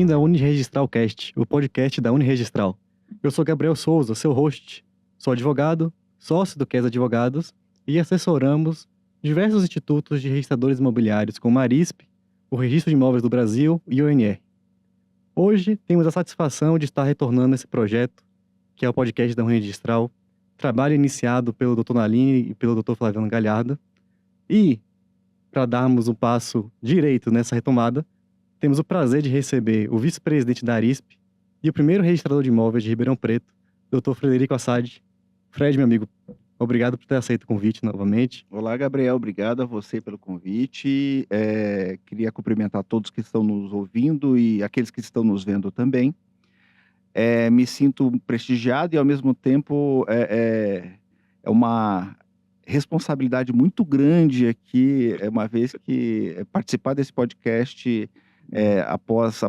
bem-vindo ao UniRegistralcast, o podcast da UniRegistral. Eu sou Gabriel Souza, seu host. Sou advogado, sócio do QES Advogados e assessoramos diversos institutos de registradores imobiliários como a Arisp, o Registro de Imóveis do Brasil e o ONR. Hoje temos a satisfação de estar retornando esse projeto, que é o podcast da UniRegistral, trabalho iniciado pelo Dr. Naline e pelo Dr. Flaviano Galhardo. E, para darmos um passo direito nessa retomada, temos o prazer de receber o vice-presidente da Arisp e o primeiro registrador de imóveis de Ribeirão Preto, Dr. Frederico Assad. Fred, meu amigo, obrigado por ter aceito o convite novamente. Olá, Gabriel, obrigado a você pelo convite. Queria cumprimentar todos que estão nos ouvindo e aqueles que estão nos vendo também. Me sinto prestigiado e, ao mesmo tempo, é uma responsabilidade muito grande aqui, uma vez que participar desse podcast após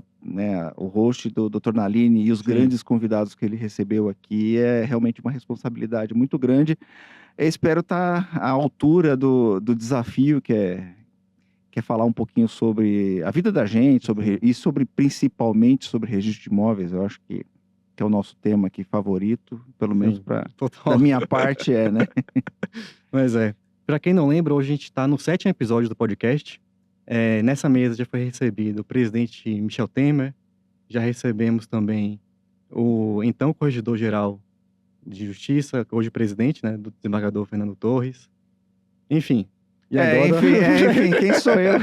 o host do Dr. Naline e os grandes convidados que ele recebeu aqui, é realmente uma responsabilidade muito grande. Eu espero estar à altura do desafio que é falar um pouquinho sobre a vida da gente, principalmente sobre registro de imóveis. Eu acho que é o nosso tema aqui favorito, pelo menos da minha parte, né? Mas para quem não lembra, hoje a gente está no 7º episódio do podcast. Nessa mesa já foi recebido o presidente Michel Temer, já recebemos também o então corregedor-geral de Justiça, hoje presidente, né, do desembargador Fernando Torres. Enfim. E agora... enfim, quem sou eu?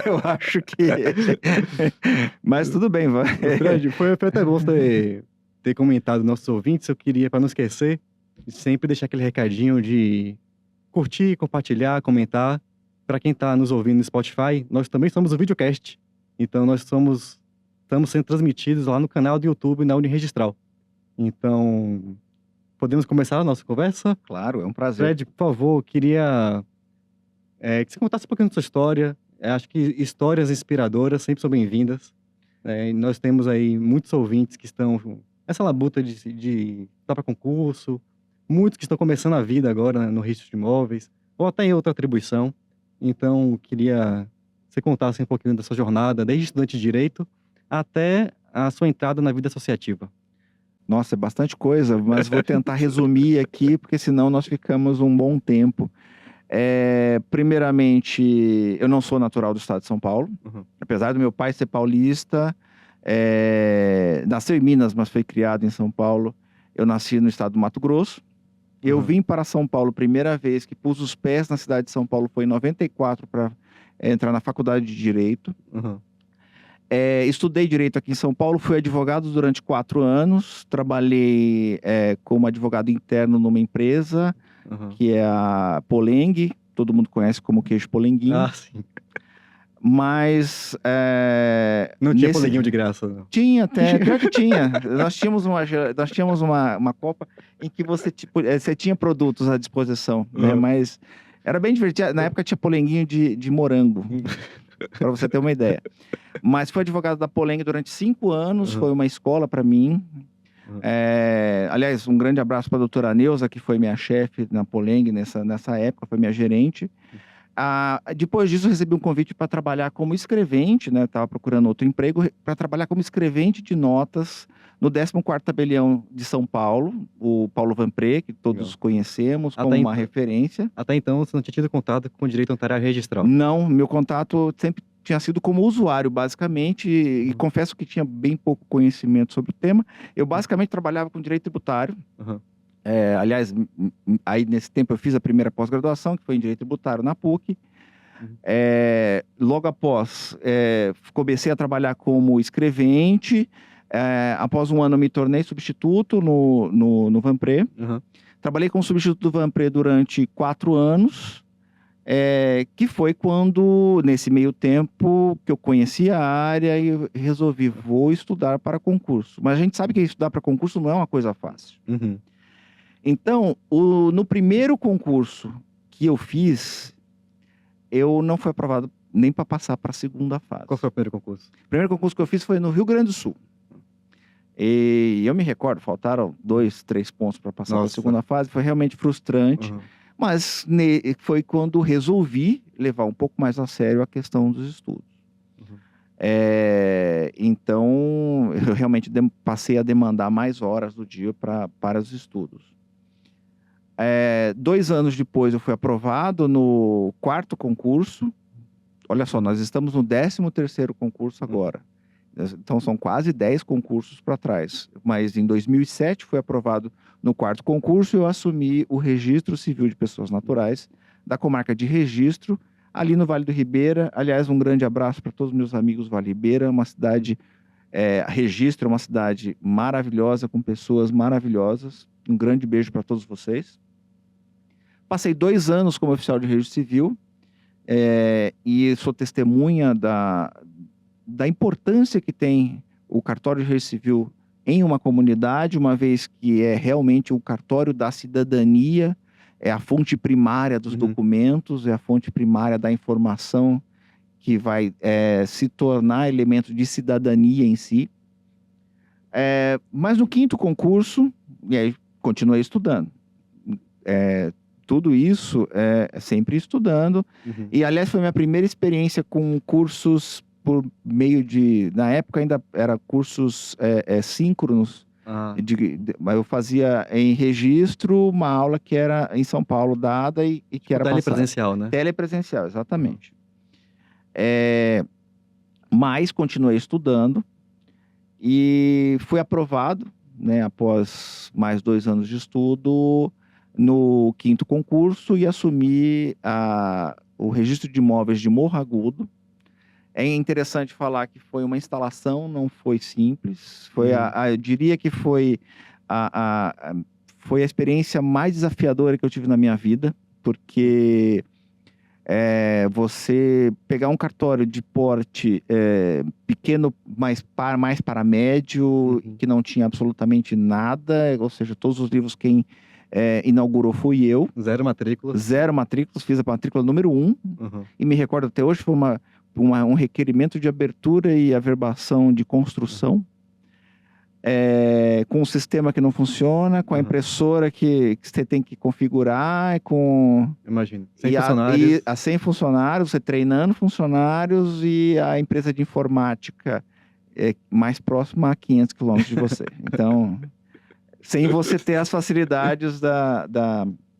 Eu acho que... Mas tudo bem, vai. Fred, foi até bom ter comentado nossos ouvintes. Eu queria, para não esquecer, sempre deixar aquele recadinho de curtir, compartilhar, comentar. Para quem está nos ouvindo no Spotify, nós também somos o videocast. Então, nós estamos sendo transmitidos lá no canal do YouTube na UniRegistral. Então, podemos começar a nossa conversa? Claro, é um prazer. Fred, por favor, queria que você contasse um pouquinho da sua história. Acho que histórias inspiradoras sempre são bem-vindas. E nós temos aí muitos ouvintes que estão nessa labuta de estar para concurso, muitos que estão começando a vida agora no registro de imóveis, ou até em outra atribuição. Então, queria que você contasse um pouquinho da sua jornada, desde estudante de Direito até a sua entrada na vida associativa. Nossa, é bastante coisa, mas vou tentar resumir aqui, porque senão nós ficamos um bom tempo. Primeiramente, eu não sou natural do estado de São Paulo. Apesar do meu pai ser paulista, nasceu em Minas, mas foi criado em São Paulo. Eu nasci no estado do Mato Grosso. Eu vim para São Paulo, primeira vez que pus os pés na cidade de São Paulo foi em 94 para entrar na faculdade de Direito. Estudei Direito aqui em São Paulo, fui advogado durante 4 anos, trabalhei como advogado interno numa empresa, que é a Poleng, todo mundo conhece como queijo polenguinho. Ah, sim. Mas... não tinha polenguinho de graça, não. Tinha até, pior que tinha. Nós tínhamos uma Copa em que você tinha produtos à disposição, né? Mas era bem divertido. Na época tinha polenguinho de morango, para você ter uma ideia. Mas fui advogado da Poleng durante 5 anos, foi uma escola para mim. Aliás, um grande abraço para a doutora Neuza, que foi minha chefe na Poleng nessa época, foi minha gerente. Depois disso, eu recebi um convite para trabalhar como escrevente, né? Estava procurando outro emprego, para trabalhar como escrevente de notas no 14º Tabelião de São Paulo, o Paulo Vanpré, que todos conhecemos como uma referência. Até então, você não tinha tido contato com o direito notarial registral? Não, meu contato sempre tinha sido como usuário, basicamente, e confesso que tinha bem pouco conhecimento sobre o tema. Eu basicamente trabalhava com direito tributário. Aliás, aí nesse tempo eu fiz a primeira pós-graduação, que foi em Direito Tributário na PUC. Logo após, comecei a trabalhar como escrevente. Após um ano, me tornei substituto no Vanpré. Trabalhei como substituto do Vanpré durante 4 anos, que foi quando, nesse meio tempo, que eu conheci a área e resolvi, vou estudar para concurso. Mas a gente sabe que estudar para concurso não é uma coisa fácil. Então, no primeiro concurso que eu fiz, eu não fui aprovado nem para passar para a segunda fase. Qual foi o primeiro concurso? O primeiro concurso que eu fiz foi no Rio Grande do Sul. E eu me recordo, faltaram 2, 3 pontos para passar para a segunda fase. Foi realmente frustrante. Mas foi quando resolvi levar um pouco mais a sério a questão dos estudos. Então, eu realmente passei a demandar mais horas do dia para os estudos. 2 anos depois, eu fui aprovado no 4º concurso. Olha só, nós estamos no 13º concurso agora. Então, são quase 10 concursos para trás. Mas, em 2007, fui aprovado no 4º concurso e eu assumi o Registro Civil de Pessoas Naturais da comarca de Registro, ali no Vale do Ribeira. Aliás, um grande abraço para todos os meus amigos do Vale do Ribeira. Uma cidade, Registro é uma cidade maravilhosa, com pessoas maravilhosas. Um grande beijo para todos vocês. Passei 2 anos como oficial de registro civil e sou testemunha da importância que tem o cartório de registro civil em uma comunidade, uma vez que é realmente o cartório da cidadania, é a fonte primária dos documentos, é a fonte primária da informação que vai se tornar elemento de cidadania em si. Mas no 5º concurso, e aí continuei estudando. Tudo isso sempre estudando. E, aliás, foi minha primeira experiência com cursos por meio de... Na época ainda era cursos síncronos. Eu fazia em registro uma aula que era em São Paulo dada e que era telepresencial, né? Telepresencial, exatamente. Mas continuei estudando e fui aprovado, né, após mais 2 anos de estudo, no 5º concurso e assumi o registro de imóveis de Morro Agudo. É interessante falar que foi uma instalação, não foi simples. Eu diria que foi a experiência mais desafiadora que eu tive na minha vida, porque você pegar um cartório de porte pequeno, mais para médio, que não tinha absolutamente nada, ou seja, todos os livros quem inaugurou fui eu. 0 matrículas. 0 matrículas, fiz a matrícula número 1. E me recordo até hoje, foi um requerimento de abertura e averbação de construção, com um sistema que não funciona, com a impressora que você tem que configurar, Imagina, 100 funcionários. 100 funcionários, você treinando funcionários e a empresa de informática mais próxima a 500 quilômetros de você. Então, sem você ter as facilidades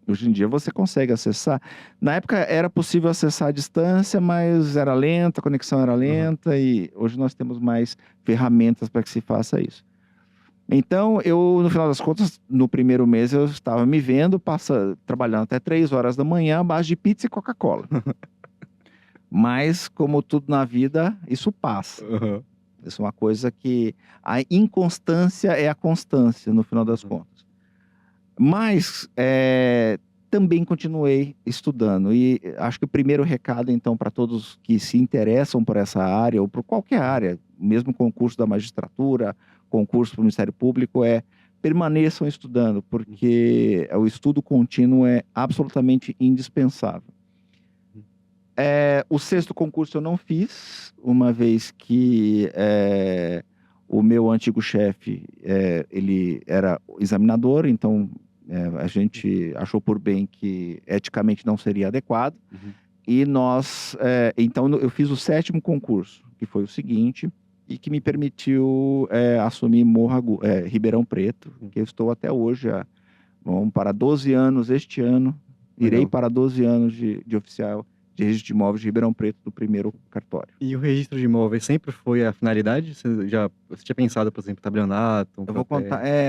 Hoje em dia você consegue acessar. Na época era possível acessar à distância, mas era lenta, a conexão era lenta, e hoje nós temos mais ferramentas para que se faça isso. Então, no final das contas, no primeiro mês eu estava me vendo, trabalhando até 3 horas da manhã, à base de pizza e Coca-Cola. Mas, como tudo na vida, isso passa. Isso é uma coisa que... A inconstância é a constância, no final das contas. Mas também continuei estudando. E acho que o primeiro recado, então, para todos que se interessam por essa área, ou por qualquer área, mesmo concurso da magistratura, concurso para o Ministério Público, permaneçam estudando, porque o estudo contínuo é absolutamente indispensável. O 6º concurso eu não fiz, uma vez que o meu antigo chefe, ele era examinador, então a gente achou por bem que eticamente não seria adequado. E então eu fiz o 7º concurso, que foi o seguinte, e que me permitiu assumir Ribeirão Preto, que eu estou até hoje, vamos para 12 anos este ano, irei para 12 anos de oficial de registro de imóveis de Ribeirão Preto, do 1º cartório. E o registro de imóveis sempre foi a finalidade? Você tinha pensado, por exemplo, tabelionato? Eu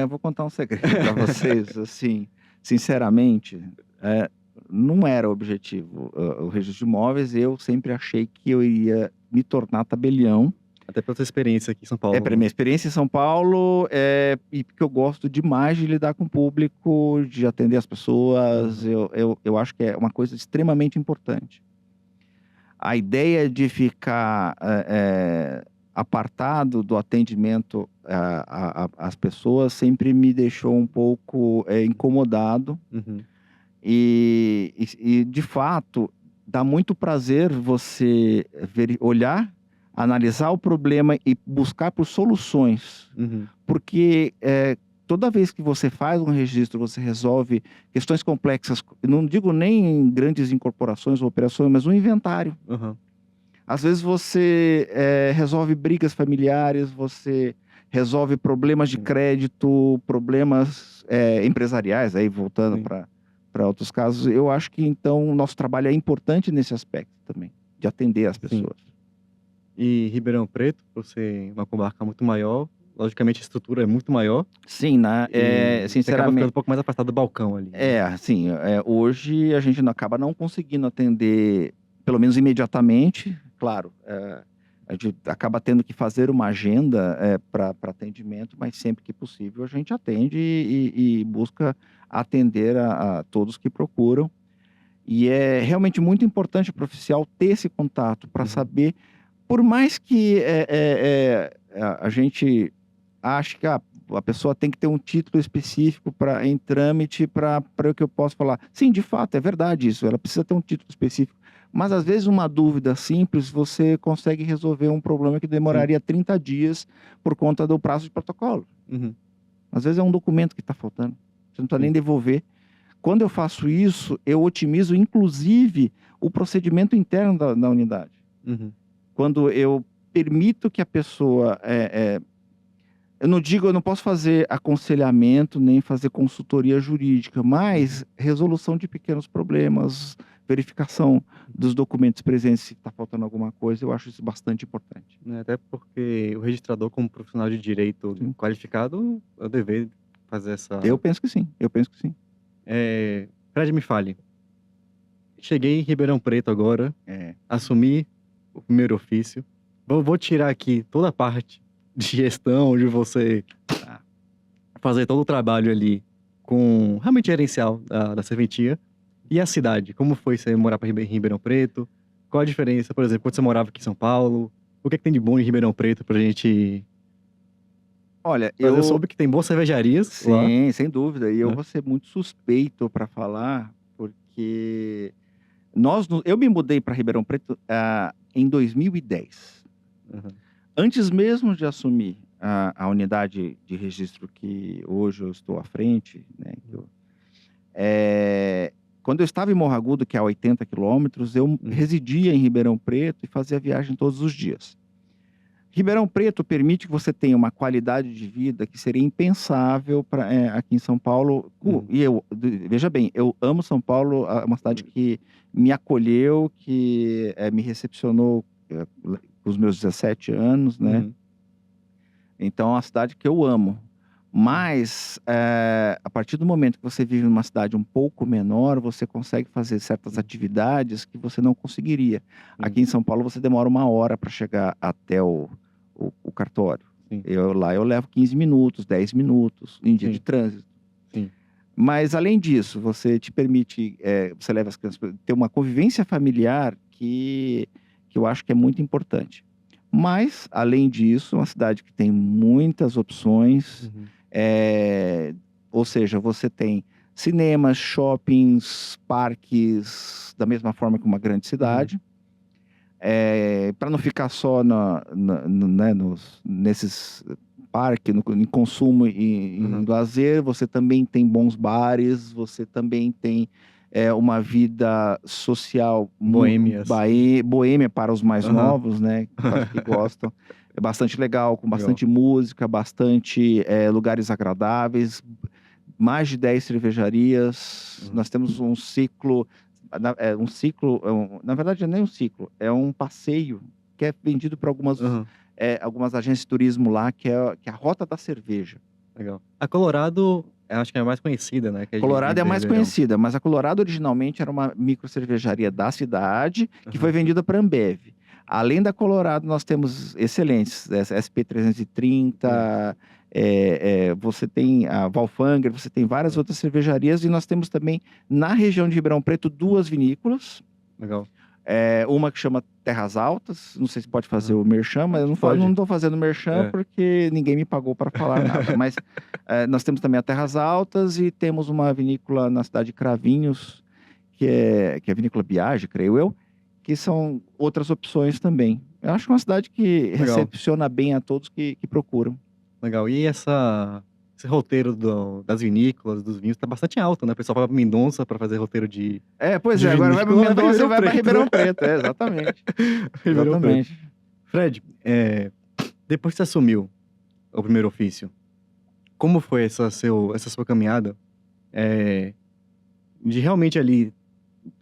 vou contar um segredo para vocês, assim, sinceramente, não era o objetivo o registro de imóveis. Eu sempre achei que eu iria me tornar tabelião. Até pela sua experiência aqui em São Paulo. Pela minha experiência em São Paulo, e porque eu gosto demais de lidar com o público, de atender as pessoas. Eu acho que é uma coisa extremamente importante. A ideia de ficar apartado do atendimento às pessoas sempre me deixou um pouco incomodado. E, de fato, dá muito prazer você olhar, analisar o problema e buscar por soluções. Porque toda vez que você faz um registro, você resolve questões complexas, não digo nem em grandes incorporações ou operações, mas um inventário. Às vezes você resolve brigas familiares, você resolve problemas de Sim. crédito, problemas empresariais, aí voltando Sim. para outros casos. Eu acho que então o nosso trabalho é importante nesse aspecto também, de atender as Sim. pessoas. E Ribeirão Preto, por ser uma comarca muito maior, logicamente a estrutura é muito maior Sim, e você acaba ficando um sinceramente, pouco mais afastado do balcão ali, né? assim, hoje a gente acaba não conseguindo atender, pelo menos imediatamente, claro, a gente acaba tendo que fazer uma agenda para atendimento, mas sempre que possível a gente atende e busca atender a todos que procuram. E é realmente muito importante para o oficial ter esse contato para Uhum. saber, por mais que a gente ache que a pessoa tem que ter um título específico em trâmite para o que eu posso falar. Sim, de fato, é verdade isso, ela precisa ter um título específico. Mas às vezes uma dúvida simples, você consegue resolver um problema que Sim. demoraria 30 dias por conta do prazo de protocolo. Uhum. Às vezes é um documento que está faltando, você não precisa nem Sim. devolver. Quando eu faço isso, eu otimizo inclusive o procedimento interno da unidade. Uhum. Quando eu permito que a pessoa eu não posso fazer aconselhamento nem fazer consultoria jurídica, mas resolução de pequenos problemas, verificação dos documentos presentes, se está faltando alguma coisa, eu acho isso bastante importante. Né, até porque o registrador, como profissional de direito Sim. qualificado, é o dever fazer essa. Eu penso que sim, eu penso que sim. Fred, me fale. Cheguei em Ribeirão Preto agora, É. assumi o primeiro ofício. Vou tirar aqui toda a parte de gestão, de você Tá. fazer todo o trabalho ali com realmente gerencial da serventia. E a cidade? Como foi você morar em Ribeirão Preto? Qual a diferença, por exemplo, quando você morava aqui em São Paulo? O que é que tem de bom em Ribeirão Preto pra gente. Olha, Mas eu soube que tem boas cervejarias lá, sim, sem dúvida, e eu né? vou ser muito suspeito para falar, porque eu me mudei para Ribeirão Preto em 2010. Uhum. Antes mesmo de assumir a unidade de registro que hoje eu estou à frente, né, quando eu estava em Morro Agudo, que é a 80 quilômetros, eu residia em Ribeirão Preto e fazia viagem todos os dias. Ribeirão Preto permite que você tenha uma qualidade de vida que seria impensável aqui em São Paulo. E veja bem, eu amo São Paulo, é uma cidade que me acolheu, que me recepcionou com os meus 17 anos, né? Uhum. Então é uma cidade que eu amo. Mas a partir do momento que você vive numa cidade um pouco menor, você consegue fazer certas atividades que você não conseguiria. Aqui em São Paulo você demora 1 hora para chegar até o cartório. Sim. Lá eu levo 15 minutos, 10 minutos em dia de trânsito. Sim. Mas além disso, você te permite, você leva as crianças para ter uma convivência familiar que eu acho que é muito importante. Mas, além disso, é uma cidade que tem muitas opções, ou seja, você tem cinemas, shoppings, parques, da mesma forma que uma grande cidade. Para não ficar só né, nesses parques, em consumo e em lazer, você também tem bons bares, você também tem uma vida social Boêmia, assim. boêmia para os mais novos, né, para os que gostam. É bastante legal, com bastante música, bastante lugares agradáveis, mais de 10 cervejarias. Nós temos um ciclo, na verdade não é nem um ciclo, é um passeio que é vendido por algumas agências de turismo lá, que é a Rota da Cerveja. Legal. A Colorado, eu acho que é a mais conhecida, né? Que é Colorado é a mais Ribeirão. conhecida, mas a Colorado originalmente era uma micro cervejaria da cidade que foi vendida para a Ambev. Além da Colorado, nós temos excelentes, SP330, você tem a Valfanger, você tem várias outras cervejarias, e nós temos também, na região de Ribeirão Preto, 2 vinícolas. Legal. Uma que chama Terras Altas, não sei se pode fazer o merchan, mas eu não estou fazendo merchan porque ninguém me pagou para falar nada. Mas nós temos também a Terras Altas e temos uma vinícola na cidade de Cravinhos, que é a vinícola Biage, creio eu, que são outras opções também. Eu acho uma cidade que recepciona bem a todos que procuram. Legal. E essa esse roteiro das vinícolas, dos vinhos, tá bastante alto, né? O pessoal vai pra Mendonça pra fazer roteiro de, Pois de é, agora vai para vinícola, Mendonça e vai para Ribeirão Ribeirão Preto, exatamente. Preto. Ribeirão Preto. Exatamente. Fred, depois que você assumiu o primeiro ofício, como foi essa sua caminhada de realmente ali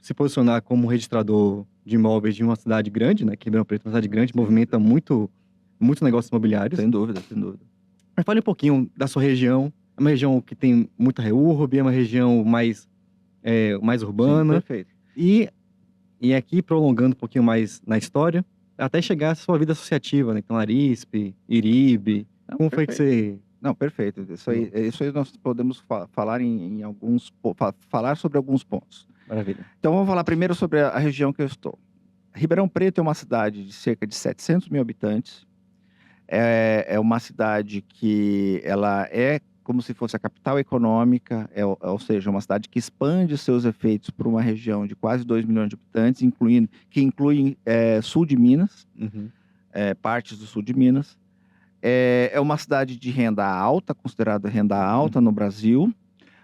se posicionar como registrador de imóveis de uma cidade grande, né? Que Ribeirão Preto é uma cidade grande, movimenta muito negócios imobiliários. Sem dúvida, sem dúvida. Mas fale um pouquinho da sua região. É uma região que tem muita reúrbe, é uma região mais Sim, urbana. perfeito. E aqui, prolongando um pouquinho mais na história, até chegar à sua vida associativa, né? Então, Arispe, Iribe. Não, Como foi que perfeito. você... Não, perfeito. Isso aí nós podemos falar em alguns falar sobre alguns pontos. Maravilha. Então vamos falar primeiro sobre a região que eu estou. Ribeirão Preto é uma cidade de cerca de 700 mil habitantes. É uma cidade que ela é como se fosse a capital econômica, ou seja, uma cidade que expande seus efeitos para uma região de quase 2 milhões de habitantes, que inclui sul de Minas, Uhum. partes do sul de Minas. É uma cidade de renda alta, considerada renda alta no Brasil,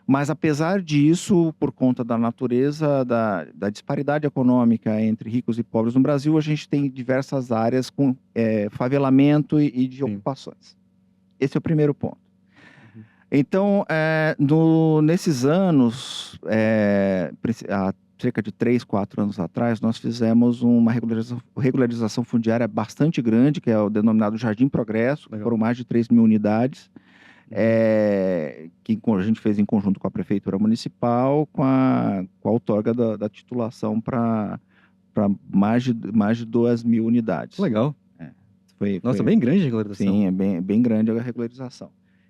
mas apesar disso, por conta da natureza da disparidade econômica entre ricos e pobres no Brasil, a gente tem diversas áreas com favelamento e de Sim. ocupações. Esse é o primeiro ponto. Uhum. Então, nesses anos, há cerca de 3, 4 anos atrás, nós fizemos uma regularização fundiária bastante grande, que é o denominado Jardim Progresso, que Legal. foram mais de 3 mil unidades, Uhum. que a gente fez em conjunto com a Prefeitura Municipal, com a outorga da titulação para mais de 2 mil unidades. Legal. Nossa, Foi, bem grande a regularização. sim, é bem grande a regularização.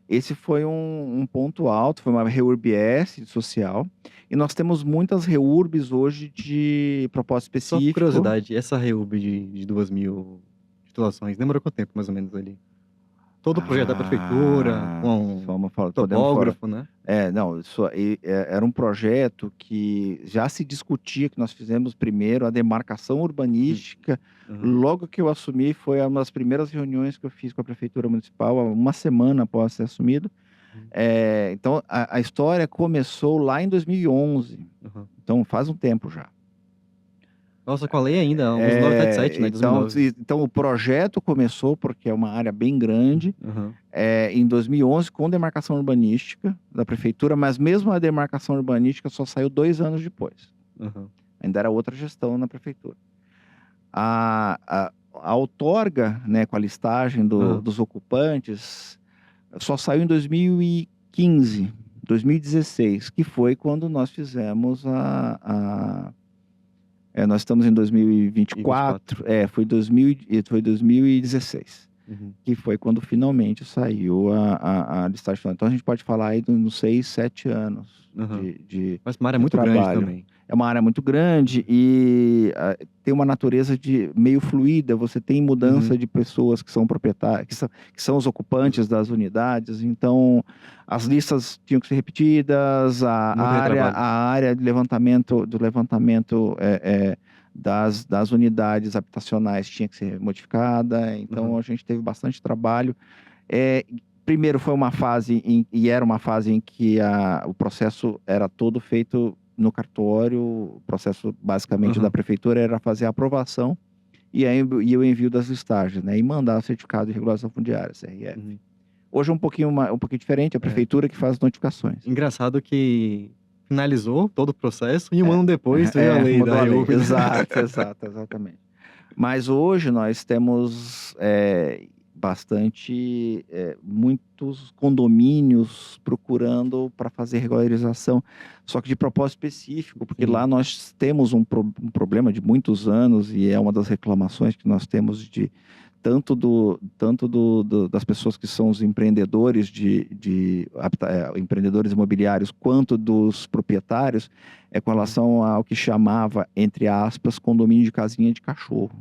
Esse foi um ponto alto, foi uma reurb-S social. E nós temos muitas reúrbes hoje de propósito Só por específico. curiosidade, essa reúbe de 2 mil titulações, demorou quanto tempo, mais ou menos, ali? Todo o projeto da prefeitura, com podemos topógrafo, né? não, isso aí era um projeto que já se discutia, que nós fizemos primeiro a demarcação urbanística. Uhum. Logo que eu assumi, foi uma das primeiras reuniões que eu fiz com a Prefeitura Municipal, uma semana após ser assumido. Uhum. Então, a história começou lá em 2011. Uhum. Então, faz um tempo já. Nossa, com a lei ainda, 11977, né, 2009. Então, o projeto começou porque é uma área bem grande, Uhum. em 2011, com demarcação urbanística da Prefeitura, mas mesmo a demarcação urbanística só saiu 2 anos depois. Uhum. Ainda era outra gestão na Prefeitura. A outorga, né, com a listagem dos ocupantes, só saiu em 2015, 2016, que foi quando nós fizemos nós estamos em 2024, foi 2016, Uhum. que foi quando finalmente saiu a listagem. Então a gente pode falar aí nos 6, 7 anos Uhum. de Mas uma área muito grande trabalho. também. É uma área muito grande e tem uma natureza de meio fluida. Você tem mudança de pessoas que são proprietários, que são os ocupantes das unidades. Então, as listas tinham que ser repetidas. A área de levantamento das unidades habitacionais tinha que ser modificada. Então, a gente teve bastante trabalho. Primeiro foi uma fase era uma fase em que o processo era todo feito no cartório. O processo basicamente da prefeitura era fazer a aprovação e o envio das listagens, né, e mandar o certificado de regulação fundiária, CRF. Hoje é um pouquinho diferente, a prefeitura que faz as notificações. Engraçado que finalizou todo o processo e um ano depois veio a lei mudou da a lei. reúbe. Exatamente. Mas hoje nós temos muitos condomínios procurando para fazer regularização, só que de propósito específico, porque lá nós temos um problema de muitos anos e é uma das reclamações que nós temos tanto das pessoas que são os empreendedores empreendedores imobiliários, quanto dos proprietários, com relação ao que chamava, entre aspas, condomínio de casinha de cachorro.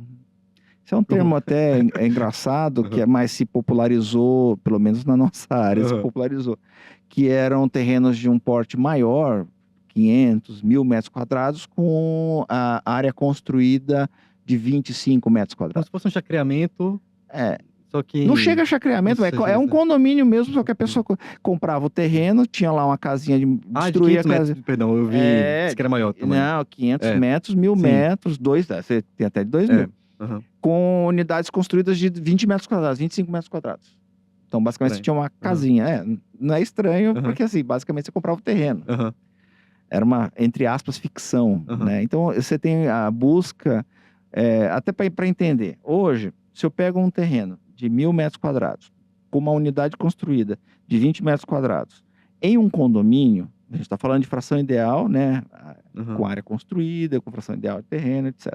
Isso é um termo até engraçado, mas se popularizou, pelo menos na nossa área, se popularizou, que eram terrenos de um porte maior, 500, 1.000 metros quadrados, com a área construída de 25 metros Como quadrados. se fosse um chacreamento, Só que... Não chega a chacreamento, Não é, sei é um se- condomínio mesmo, só que a pessoa comprava o terreno, tinha lá uma casinha, Ah, de destruía 500 a casa. metros, perdão, eu vi... É, Disse que era maior o tamanho. não, 500 É, metros, 1000 sim. metros, você tem até de 2000. É, aham, Com unidades construídas de 20 metros quadrados, 25 metros quadrados. Então, basicamente, você estranho. tinha uma casinha. Não é estranho, Aham. porque assim, basicamente você comprava o terreno. Aham, Era uma, entre aspas, ficção, Aham. né? Então, você tem a busca, até para entender. Hoje, se eu pego um terreno de 1000 metros quadrados, com uma unidade construída de 20 metros quadrados, em um condomínio, a gente está falando de fração ideal, né? aham. Com área construída, com fração ideal de terreno, etc.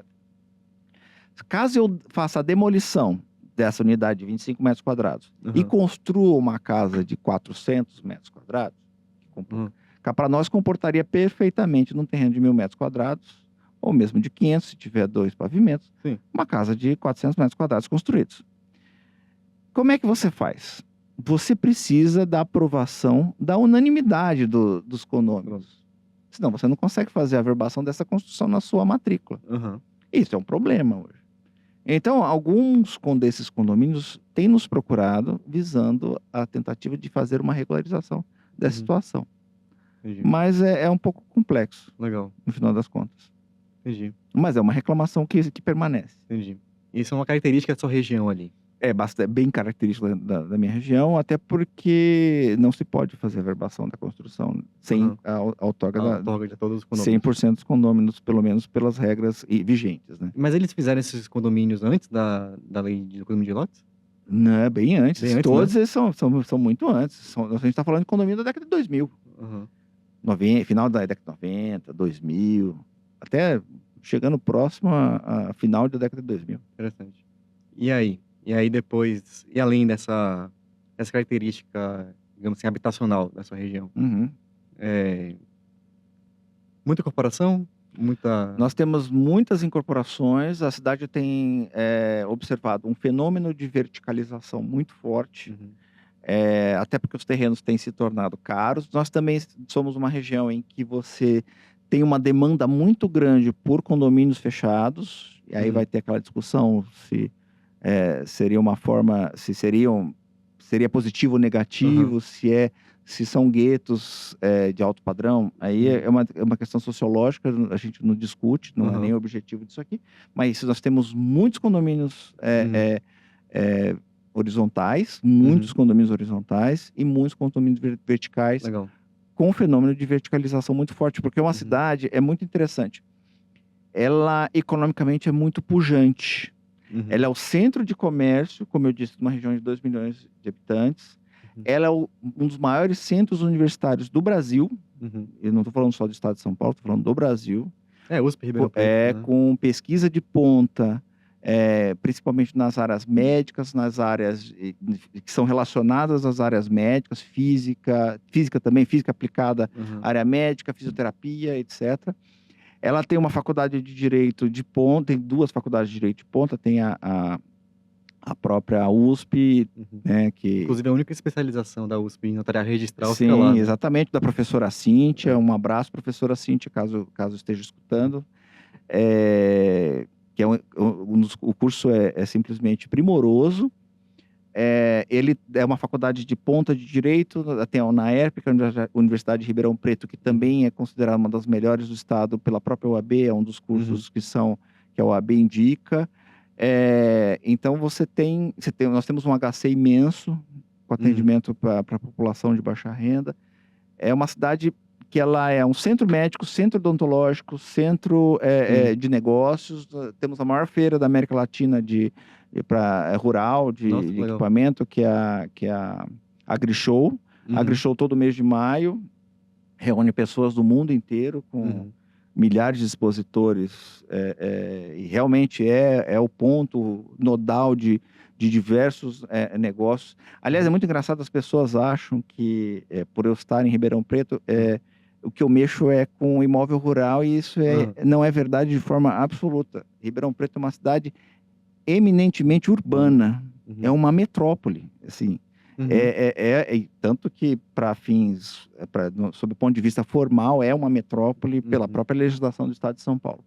Caso eu faça a demolição dessa unidade de 25 metros quadrados e Aham. construa uma casa de 400 metros quadrados, Aham. que para nós comportaria perfeitamente num terreno de 1000 metros quadrados, ou mesmo de 500, se tiver 2 pavimentos, Sim. uma casa de 400 metros quadrados construídos. Como é que você faz? Você precisa da aprovação, da unanimidade dos condôminos. Senão você não consegue fazer a averbação dessa construção na sua matrícula. Aham. Isso é um problema hoje. Então, alguns desses condomínios têm nos procurado visando a tentativa de fazer uma regularização dessa Uhum. situação. Entendi. Mas é um pouco complexo, Legal. no final das contas. Entendi. Mas é uma reclamação que permanece. Entendi. Isso é uma característica da sua região ali. É bem característico da minha região, até porque não se pode fazer a averbação da construção sem Aham. a outorga A outorga de todos os condomínios. 100% dos condôminos, pelo menos pelas regras vigentes, né? Mas eles fizeram esses condomínios antes da lei do condomínio de lotes? Não, bem antes. Bem antes, Todos né? eles são muito antes. A gente está falando de condomínio da década de 2000. Aham. Final da década de 90, 2000. Até chegando próximo a final da década de 2000. Interessante. E aí? E aí depois... E além dessa característica, digamos assim, habitacional da sua região? Uhum. Muita corporação? Muita... Nós temos muitas incorporações. A cidade tem observado um fenômeno de verticalização muito forte. Uhum. Até porque os terrenos têm se tornado caros. Nós também somos uma região em que você tem uma demanda muito grande por condomínios fechados. E aí Uhum. vai ter aquela discussão se seria uma forma, se seria positivo ou negativo, se são guetos de alto padrão. Aí é uma questão sociológica, a gente não discute, não é nem o objetivo disso aqui. Mas nós temos muitos condomínios horizontais, muitos condomínios horizontais e muitos condomínios verticais. Legal. Com um fenômeno de verticalização muito forte, porque uma cidade é muito interessante. Ela, economicamente, é muito pujante. Uhum. Ela é o centro de comércio, como eu disse, de uma região de 2 milhões de habitantes. Uhum. Ela é um dos maiores centros universitários do Brasil. Uhum. Eu não estou falando só do estado de São Paulo, estou falando do Brasil. USP Ribeirão Preto, né? Com pesquisa de ponta, principalmente nas áreas médicas, nas áreas que são relacionadas às áreas médicas, física também, física aplicada, área médica, fisioterapia, etc. Ela tem uma faculdade de direito de ponta, tem 2 faculdades de direito de ponta, tem a própria USP, né, que... Inclusive a única especialização da USP em notariado registral Sim, fica lá, né? exatamente, da professora Cíntia. Um abraço, professora Cíntia, caso esteja escutando. Que o curso é simplesmente primoroso. Ele é uma faculdade de ponta de direito, tem a UNAERP, que é a Universidade de Ribeirão Preto, que também é considerada uma das melhores do estado pela própria OAB, é um dos cursos que a OAB indica. Então nós temos um HC imenso, com atendimento para a população de baixa renda. É uma cidade que ela é um centro médico, centro odontológico, centro de negócios. Temos a maior feira da América Latina rural, de equipamento, que é a AgriShow. A AgriShow todo mês de maio reúne pessoas do mundo inteiro, com milhares de expositores, e realmente é o ponto nodal de diversos negócios. Aliás, é muito engraçado, as pessoas acham que, por eu estar em Ribeirão Preto, o que eu mexo é com imóvel rural, e isso não é verdade de forma absoluta. Ribeirão Preto é uma cidade eminentemente urbana, é uma metrópole, assim. Tanto que, para fins, sob o ponto de vista formal, é uma metrópole pela própria legislação do estado de São Paulo.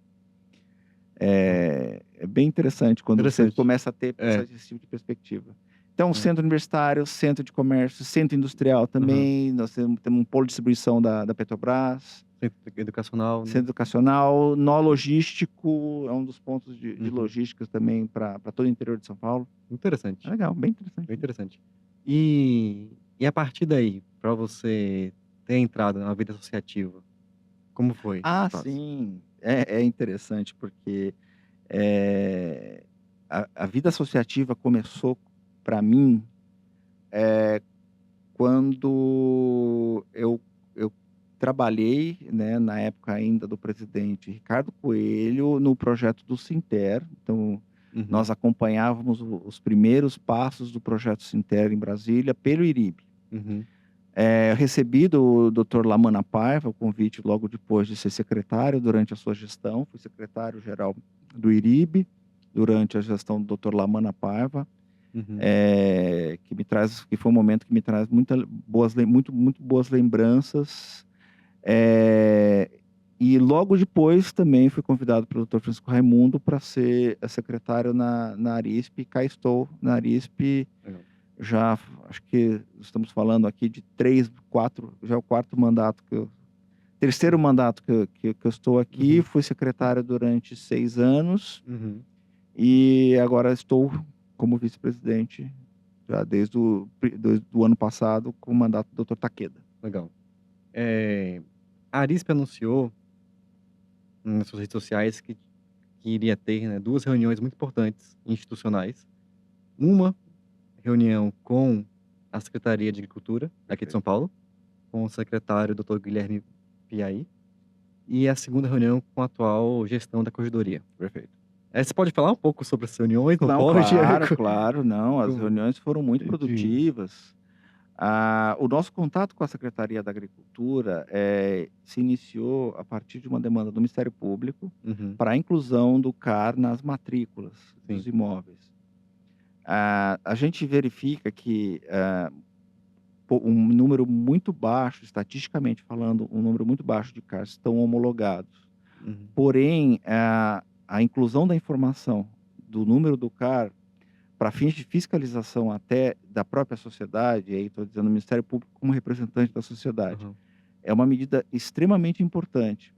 É bem interessante quando você começa a ter esse tipo de perspectiva. Então, centro universitário, centro de comércio, centro industrial também. Nós temos um polo de distribuição da Petrobras, Centro educacional, né? centro educacional, nó logístico, é um dos pontos de Uhum. logística também para todo o interior de São Paulo. Interessante, É legal, bem interessante. bem interessante. E a partir daí, para você ter entrado na vida associativa, como foi o Ah, passo? sim. É interessante porque a vida associativa começou para mim quando eu trabalhei, né, na época ainda do presidente Ricardo Coelho, no projeto do Sinter. Então, Uhum, nós acompanhávamos os primeiros passos do projeto Sinter em Brasília pelo IRIB. uhum, Eu recebi do Dr. Lamana Paiva o convite logo depois de ser secretário durante a sua gestão. Fui secretário-geral do IRIB durante a gestão do Dr. Lamana Paiva, uhum, que foi um momento que me traz muito boas lembranças. E logo depois também fui convidado pelo Dr. Francisco Raimundo para ser secretário na Arisp. Cá estou na Arisp. legal. Já acho que estamos falando aqui de 3, 4, já é o quarto mandato terceiro mandato que eu estou aqui. Uhum, Fui secretário durante 6 anos uhum, e agora estou como vice-presidente já desde o ano passado com o mandato do Dr. Takeda. legal. A Arisp anunciou nas suas redes sociais que iria ter, né, 2 reuniões muito importantes institucionais. Uma reunião com a Secretaria de Agricultura aqui de São Paulo, com o secretário Dr. Guilherme Piai, e a segunda reunião com a atual gestão da corredoria. Perfeito. Você pode falar um pouco sobre essas reuniões? Não Não, pode? claro, não. As Co reuniões foram muito de produtivas. O nosso contato com a Secretaria da Agricultura se iniciou a partir de uma demanda do Ministério Público Uhum, para a inclusão do CAR nas matrículas dos sim. imóveis. A gente verifica que um número muito baixo, estatisticamente falando, um número muito baixo de CARs estão homologados. Uhum, Porém, a inclusão da informação do número do CAR para fins de fiscalização até da própria sociedade, e aí estou dizendo o Ministério Público como representante da sociedade, aham, é uma medida extremamente importante.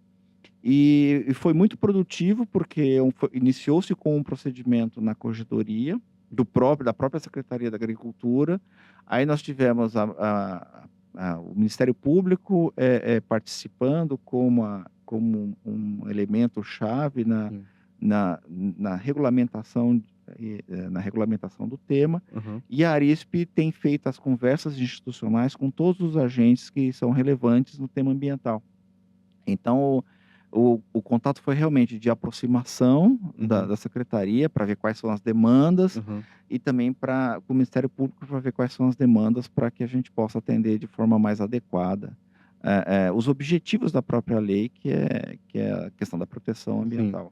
E foi muito produtivo porque iniciou-se com um procedimento na corregedoria da própria Secretaria da Agricultura. Aí nós tivemos o Ministério Público participando como um elemento chave sim. na regulamentação na regulamentação do tema. Aham, E a Arisp tem feito as conversas institucionais com todos os agentes que são relevantes no tema ambiental. Então, o contato foi realmente de aproximação uhum, da secretaria para ver quais são as demandas aham. e também com o Ministério Público para ver quais são as demandas para que a gente possa atender de forma mais adequada os objetivos da própria lei, que é a questão da proteção Sim. ambiental.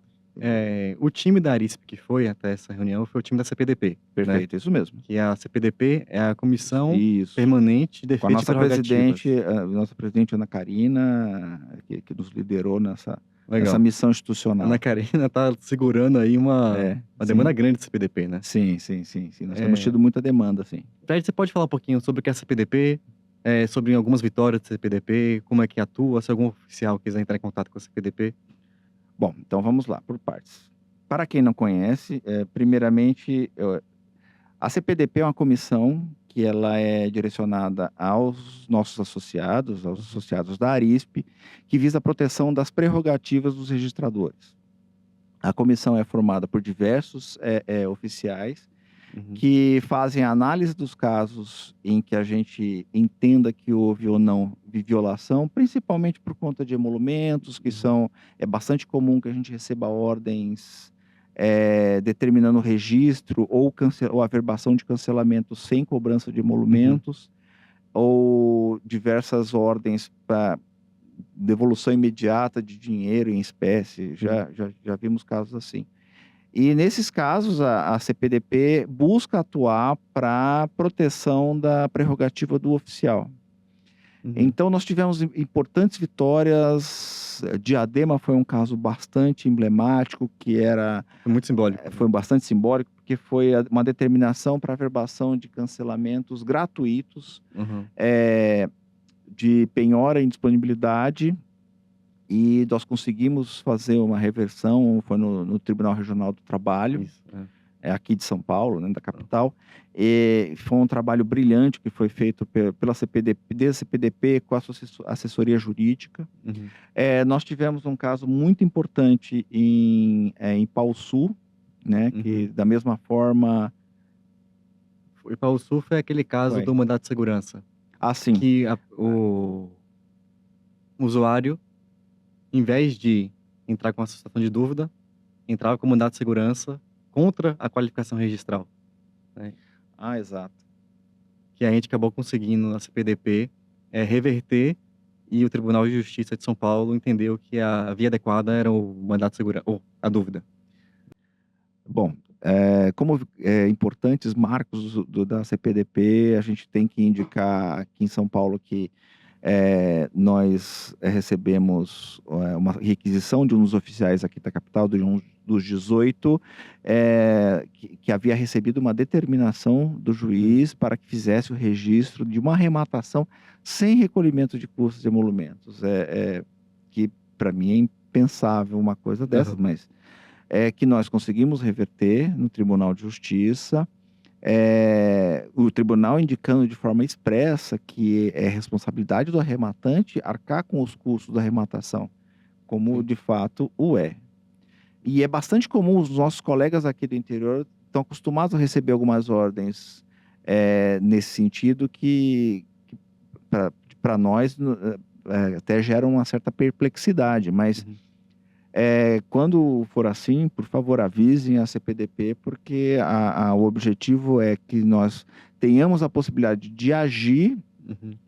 O time da Arisp que foi até essa reunião foi o time da CPDP, né, Perfeito, isso mesmo. que a CPDP é a Comissão Isso. Permanente de Com a Defesa de Prerrogativas. nossa presidente Ana Karina, que nos liderou nessa Legal. missão A institucional. Ana Karina tá segurando aí uma demanda Sim. grande do CPDP, né. Sim. Nós temos tido muita demanda, sim. Fred, você pode falar um pouquinho sobre o que é a CPDP, sobre algumas vitórias da CPDP, como é que atua, se algum oficial quiser entrar em contato com a CPDP? Bom, então vamos lá, por partes. Para quem não conhece, primeiramente, a CPDP é uma comissão que ela é direcionada aos nossos associados, aos associados da Arisp, que visa a proteção das prerrogativas dos registradores. A comissão é formada por diversos oficiais Uhum, que fazem a análise dos casos em que a gente entenda que houve ou não violação, principalmente por conta de emolumentos, que é bastante comum que a gente receba ordens determinando o registro ou averbação de cancelamento sem cobrança de emolumentos, ou diversas ordens para devolução imediata de dinheiro em espécie. Já vimos casos assim. E nesses casos, a CPDP busca atuar para proteção da prerrogativa do oficial. Uhum. Então, nós tivemos importantes vitórias. Diadema foi um caso bastante emblemático, que Foi muito simbólico. foi bastante simbólico, porque foi uma determinação para a averbação de cancelamentos gratuitos, Uhum. de penhora em disponibilidade, e nós conseguimos fazer uma reversão, foi no Tribunal Regional do Trabalho, Isso. aqui de São Paulo, né, da capital. E foi um trabalho brilhante que foi feito pela CPDP, desde a CPDP com a assessoria jurídica. Uhum. Nós tivemos um caso muito importante em Ipauçu, né, que da mesma forma... O Ipauçu foi aquele caso Foi. do mandado de segurança, Assim, que o usuário, em vez de entrar com a situação de dúvida, entrava com mandado de segurança contra a qualificação registral, né? exato. Que a gente acabou conseguindo na CPDP reverter, e o Tribunal de Justiça de São Paulo entendeu que a via adequada era o mandado de segurança, ou a dúvida. Bom, como importantes marcos da CPDP, a gente tem que indicar aqui em São Paulo que nós recebemos uma requisição de um dos oficiais aqui da capital, de um dos 18, que havia recebido uma determinação do juiz para que fizesse o registro de uma arrematação sem recolhimento de custos e emolumentos. Que para mim é impensável uma coisa dessas, mas que nós conseguimos reverter no Tribunal de Justiça. O tribunal indicando de forma expressa que é responsabilidade do arrematante arcar com os custos da arrematação, como Sim. de fato o é. E é bastante comum, os nossos colegas aqui do interior estão acostumados a receber algumas ordens nesse sentido que para nós até gera uma certa perplexidade, mas quando for assim, por favor, avisem a CPDP, porque o objetivo é que nós tenhamos a possibilidade de agir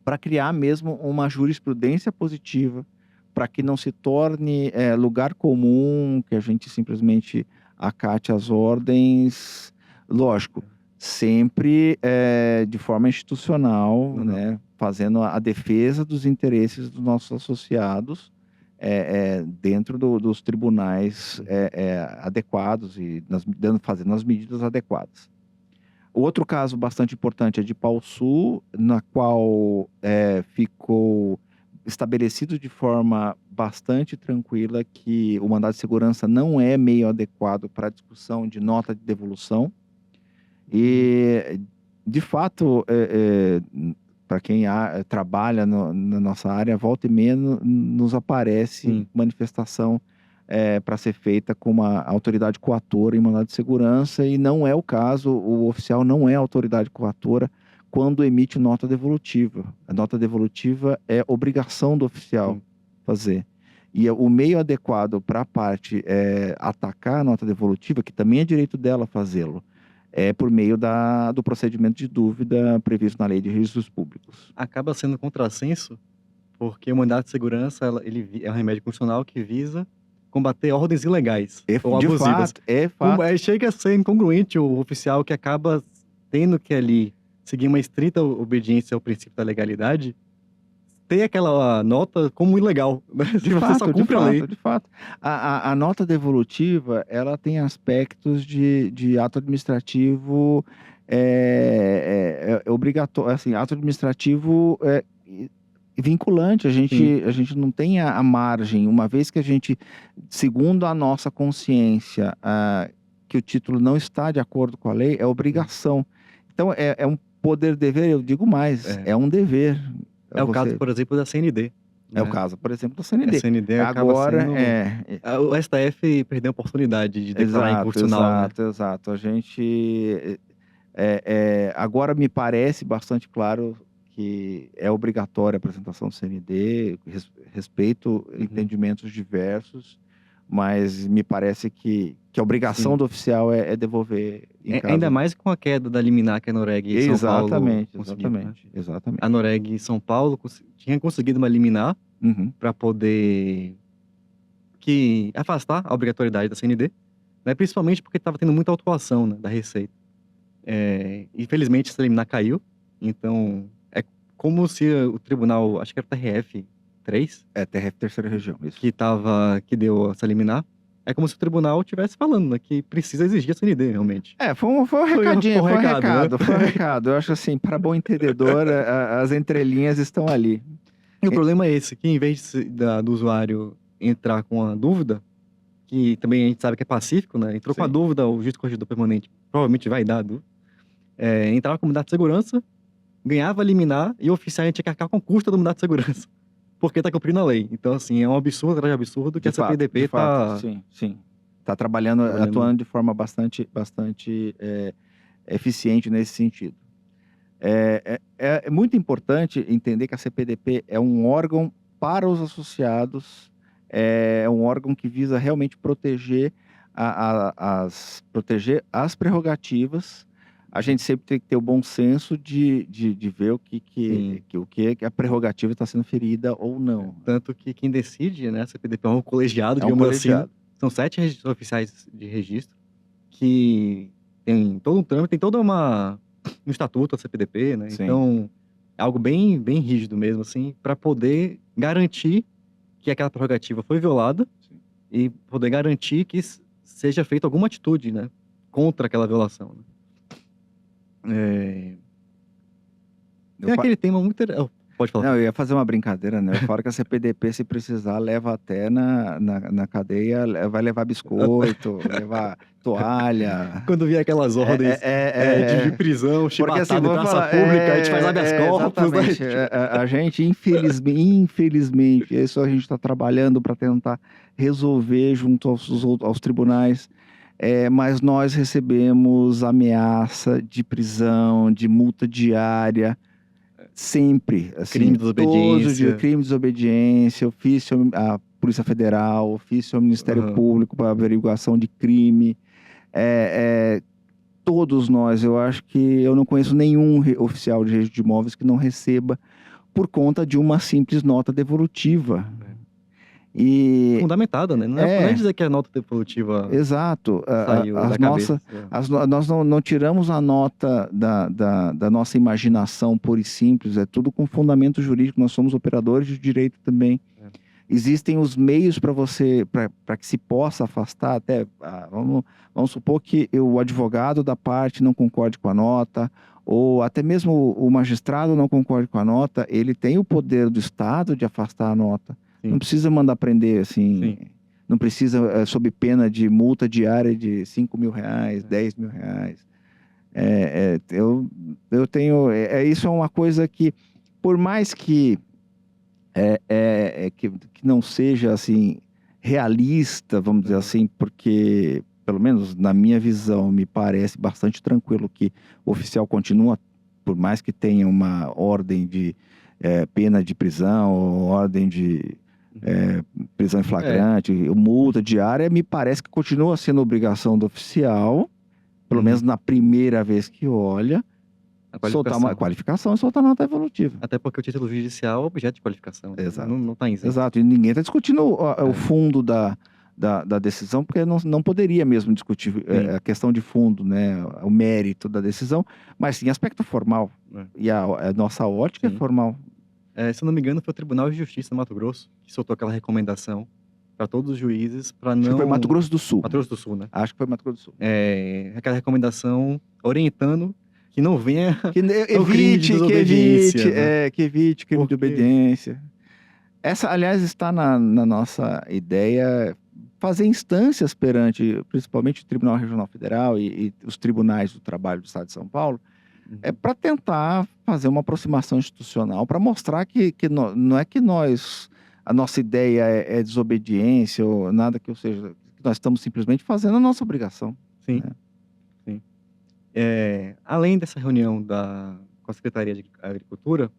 para criar mesmo uma jurisprudência positiva, para que não se torne lugar comum, que a gente simplesmente acate as ordens, lógico, sempre de forma institucional, né, fazendo a defesa dos interesses dos nossos associados, dentro dos tribunais adequados e fazendo as medidas adequadas. O outro caso bastante importante é de Ipauçu, na qual ficou estabelecido de forma bastante tranquila que o mandado de segurança não é meio adequado para a discussão de nota de devolução. E, de fato, para quem trabalha na nossa área, volta e meia nos aparece manifestação para ser feita com uma autoridade coatora em mandado de segurança, e não é o caso. O oficial não é autoridade coatora quando emite nota devolutiva. A nota devolutiva é obrigação do oficial fazer. E o meio adequado para a parte atacar a nota devolutiva, que também é direito dela fazê-lo, por meio do procedimento de dúvida previsto na Lei de Registros Públicos. Acaba sendo contrassenso, porque o mandado de segurança ele é um remédio constitucional que visa combater ordens ilegais ou abusivas. Fato. Chega a ser incongruente o oficial que acaba tendo que ali seguir uma estrita obediência ao princípio da legalidade, ter aquela nota como ilegal, né? Se você só cumpre a lei. De fato. A nota devolutiva, ela tem aspectos de ato administrativo obrigatório, assim, ato administrativo vinculante. A gente não tem a margem, uma vez que a gente, segundo a nossa consciência, que o título não está de acordo com a lei, é obrigação. Então, é um poder-dever, eu digo mais, é um dever. É o caso, por exemplo, da CND. É o caso, por exemplo, da CND. A CND Agora, o STF perdeu a oportunidade de declarar inconstitucional. Exato. A gente... agora me parece bastante claro que é obrigatória a apresentação do CND, respeito entendimentos diversos, mas me parece que a obrigação do oficial é devolver em casa. Ainda mais com a queda da liminar que a Noreg e São Paulo conseguiu, né? Exatamente. A Noreg e São Paulo tinha conseguido uma liminar para poder afastar a obrigatoriedade da CND, né? Principalmente porque estava tendo muita autuação, né, da Receita. Infelizmente, essa liminar caiu, então é como se o tribunal, acho que era o TRF-3, É, TRF terceira região, isso. que deu essa liminar, é como se o tribunal estivesse falando, né, que precisa exigir a CND, realmente. Foi um Foi recadinho, um recado, né? foi um recado. Eu acho assim, para bom entendedor, as entrelinhas estão ali. E o problema é esse, que em vez do usuário entrar com a dúvida, que também a gente sabe que é pacífico, né? Entrou com a Sim. dúvida, o juiz corregedor permanente provavelmente vai dar a dúvida. Entrava com o mandato de segurança, ganhava a liminar e o oficial tinha que arcar com o custo do mandato de segurança. Porque tá cumprindo a lei. Então, assim, é um absurdo atrás de absurdo que De a fato, CPDP de fato, tá sim. Tá trabalhando, atuando de forma bastante eficiente nesse sentido. É muito importante entender que a CPDP é um órgão para os associados, é um órgão que visa realmente proteger proteger as prerrogativas. A gente sempre tem que ter o bom senso de ver o que a prerrogativa está sendo ferida ou não. Tanto que quem decide, né, a CPDP é um colegiado, É um digamos assim, né? colegiado. São 7 registros oficiais de registro que tem todo um trâmite, tem toda um estatuto da CPDP, né? Sim. Então, é algo bem, bem rígido mesmo, assim, para poder garantir que aquela prerrogativa foi violada Sim. e poder garantir que seja feita alguma atitude, né, contra aquela violação, né? Tem aquele tema muito... Pode falar. Não, eu ia fazer uma brincadeira, né? Eu falo que a CPDP, se precisar, leva até na cadeia, vai levar biscoito, levar toalha. Quando vier aquelas ordens de prisão, Porque chibatada assim, em vou praça falar, pública, a gente faz habeas corpus, né? exatamente. A gente, infelizmente, isso a gente está trabalhando para tentar resolver junto aos tribunais, mas nós recebemos ameaça de prisão, de multa diária, sempre, assim, Crime de desobediência. todos os dias, crime de desobediência, ofício à Polícia Federal, ofício ao Ministério Público para averiguação de crime. Todos nós, eu acho que eu não conheço nenhum oficial de registro de imóveis que não receba por conta de uma simples nota devolutiva. E fundamentada, né? Não é dizer que a nota devolutiva exato. saiu da cabeça. Nós não tiramos a nota da nossa imaginação pura e simples, é tudo com fundamento jurídico, nós somos operadores de direito também. Existem os meios para que se possa afastar, até, vamos supor que o advogado da parte não concorde com a nota, ou até mesmo o magistrado não concorde com a nota, ele tem o poder do Estado de afastar a nota. Sim. Não precisa mandar prender, assim, sim. Não precisa, sob pena de multa diária de R$5 mil, R$10 mil. Eu tenho, isso é uma coisa que, por mais que que não seja assim realista, vamos dizer assim, porque pelo menos na minha visão me parece bastante tranquilo que o oficial continua, por mais que tenha uma ordem de pena de prisão, ou ordem de prisão em flagrante, multa diária, me parece que continua sendo obrigação do oficial, pelo menos na primeira vez que olha, soltar uma qualificação e soltar nota evolutiva. Até porque o título judicial é objeto de qualificação. Exato. Não está isento. Exato. E ninguém está discutindo o fundo da decisão, porque não poderia mesmo discutir a questão de fundo, né, o mérito da decisão, mas sim aspecto formal. E a nossa ótica é formal. Se eu não me engano, foi o Tribunal de Justiça do Mato Grosso que soltou aquela recomendação para todos os juízes para não... Acho que foi Mato Grosso do Sul. Mato Grosso do Sul, né? Acho que foi Mato Grosso do Sul. Aquela recomendação orientando que não venha que evite crime de obediência. Essa, aliás, está na nossa ideia, fazer instâncias perante, principalmente o Tribunal Regional Federal e os tribunais do trabalho do Estado de São Paulo, para tentar fazer uma aproximação institucional, para mostrar que não é que a nossa ideia é desobediência ou nada que seja, que nós estamos simplesmente fazendo a nossa obrigação. Sim. Né? Além dessa reunião com a Secretaria de Agricultura,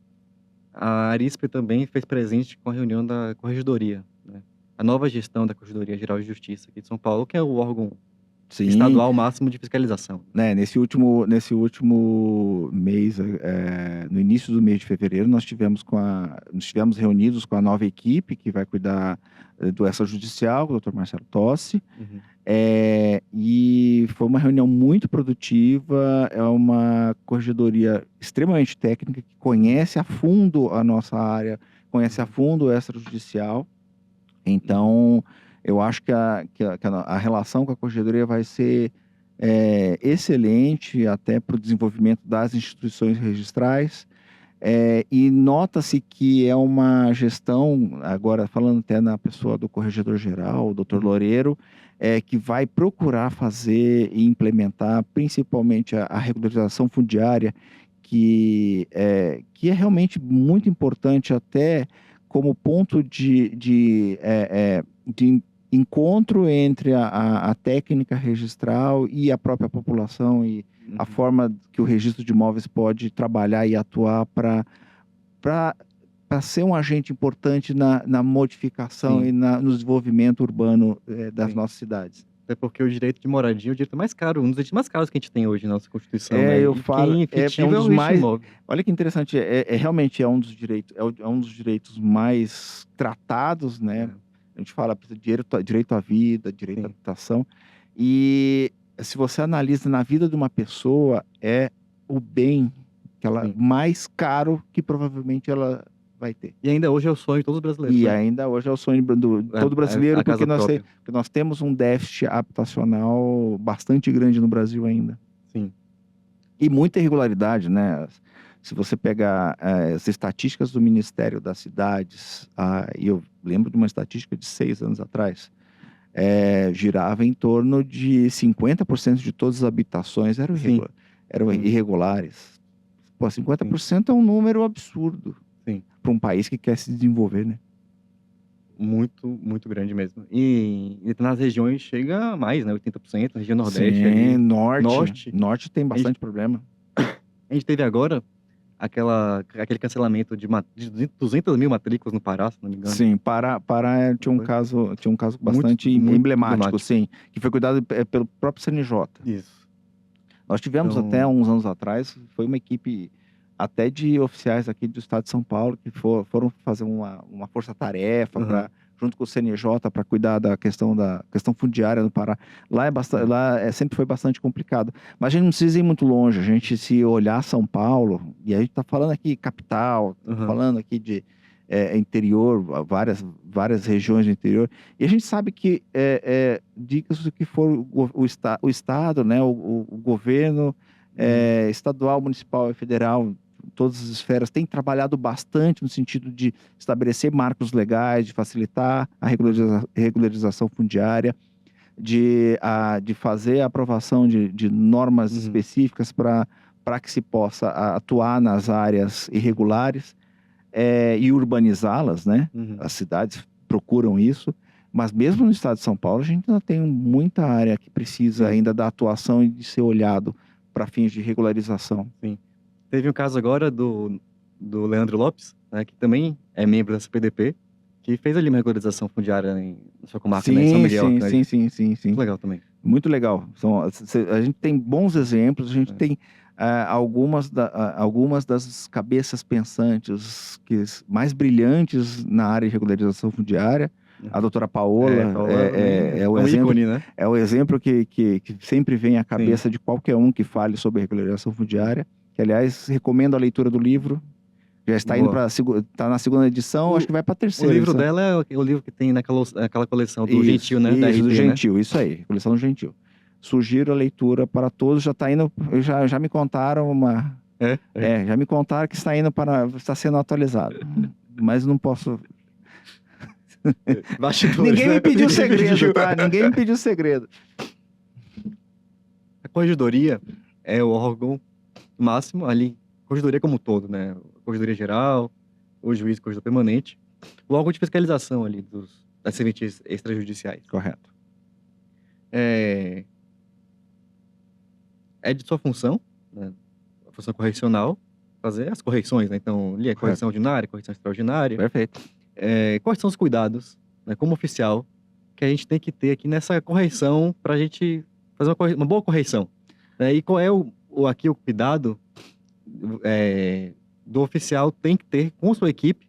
a Arispe também fez presente com a reunião da Corregedoria, né? A nova gestão da Corregedoria Geral de Justiça aqui de São Paulo, que é o órgão Sim, estadual máximo de fiscalização. né? Nesse último mês, no início do mês de fevereiro, nós estivemos reunidos com a nova equipe que vai cuidar do extrajudicial, o Dr. Marcelo Tossi. Uhum. E foi uma reunião muito produtiva, é uma corregedoria extremamente técnica, que conhece a fundo a nossa área, conhece a fundo o extrajudicial. Então, eu acho que a relação com a corregedoria vai ser excelente até para o desenvolvimento das instituições registrais. E nota-se que é uma gestão, agora falando até na pessoa do corregedor-geral, o Dr. Loureiro, que vai procurar fazer e implementar principalmente a regularização fundiária, que é realmente muito importante até como ponto de encontro entre a técnica registral e a própria população e a forma que o registro de imóveis pode trabalhar e atuar para ser um agente importante na modificação Sim. e no desenvolvimento urbano das Sim. nossas cidades. Até porque o direito de moradia é o direito mais caro, um dos direitos mais caros que a gente tem hoje na nossa Constituição, né? Eu E falo, quem um efetiva é dos o registro mais, imóvel. olha que interessante, realmente um dos direitos, é um dos direitos mais tratados, né? A gente fala direito à vida, direito à Sim. habitação, e se você analisa na vida de uma pessoa, é o bem que ela Sim. mais caro que provavelmente ela vai ter. E ainda hoje é o sonho de todos os brasileiros, E né? ainda hoje é o sonho de todo brasileiro, A casa porque própria. nós temos um déficit habitacional bastante grande no Brasil ainda. Sim. E muita irregularidade, né? Se você pegar as estatísticas do Ministério das Cidades, e eu lembro de uma estatística de 6 anos atrás, girava em torno de 50% de todas as habitações eram Sim. irregulares. Pô, 50% é um número absurdo Sim. para um país que quer se desenvolver, né? Muito, muito grande mesmo. E nas regiões chega a mais, né? 80%, na região Nordeste Sim, ali. Norte tem bastante problema. A gente teve agora aquele cancelamento de 200 mil matrículas no Pará, se não me engano. Sim, Pará tinha um caso bastante muito emblemático, emblemático. sim, que foi cuidado pelo próprio CNJ. Isso. Nós tivemos Então, até uns anos atrás, foi uma equipe até de oficiais aqui do estado de São Paulo que foram fazer uma força-tarefa Uhum. junto com o CNJ para cuidar da questão fundiária no Pará. Lá sempre foi bastante complicado. Mas a gente não precisa ir muito longe. A gente, se olhar São Paulo, e a gente está falando aqui capital, Uhum. falando aqui de interior, várias regiões do interior, e a gente sabe que dicas do que for o Estado, né, o governo estadual, municipal e federal, todas as esferas, têm trabalhado bastante no sentido de estabelecer marcos legais, de facilitar a regularização fundiária, de fazer a aprovação de normas específicas para que se possa atuar nas áreas irregulares e urbanizá-las, né? As cidades procuram isso, mas mesmo no estado de São Paulo, a gente ainda tem muita área que precisa ainda da atuação e de ser olhado para fins de regularização. Sim. Teve um caso agora do Leandro Lopes, né, que também é membro da CPDP, que fez ali uma regularização fundiária na sua comarca, né, em São Miguel. Sim. Muito legal também. Muito legal. A gente tem bons exemplos, a gente tem algumas das cabeças pensantes mais brilhantes na área de regularização fundiária. A doutora Paola é o um exemplo, ícone, né? é o exemplo que sempre vem à cabeça de qualquer um que fale sobre regularização fundiária. Que, aliás, recomendo a leitura do livro. Já está indo tá na segunda edição, acho que vai para a terceira. O livro dela é o livro que tem naquela coleção do Gentil, né? Isso, do RT, Gentil, né? isso aí, coleção do Gentil. Sugiro a leitura para todos, já está indo, já me contaram já me contaram que está sendo atualizado, mas não posso... Ninguém me pediu segredo, tá? Ninguém me pediu segredo. A corregedoria é o órgão máximo ali, corregedoria como um todo, né? Corregedoria geral, o juiz, corregedor permanente, o órgão de fiscalização ali das serventias extrajudiciais. Correto. É de sua função, né? A função correcional, fazer as correções, né? Então, ali é correção ordinária, correção extraordinária. Perfeito. Quais são os cuidados, né, como oficial, que a gente tem que ter aqui nessa correção para a gente fazer uma boa correção. E qual é aqui o cuidado do oficial tem que ter com sua equipe,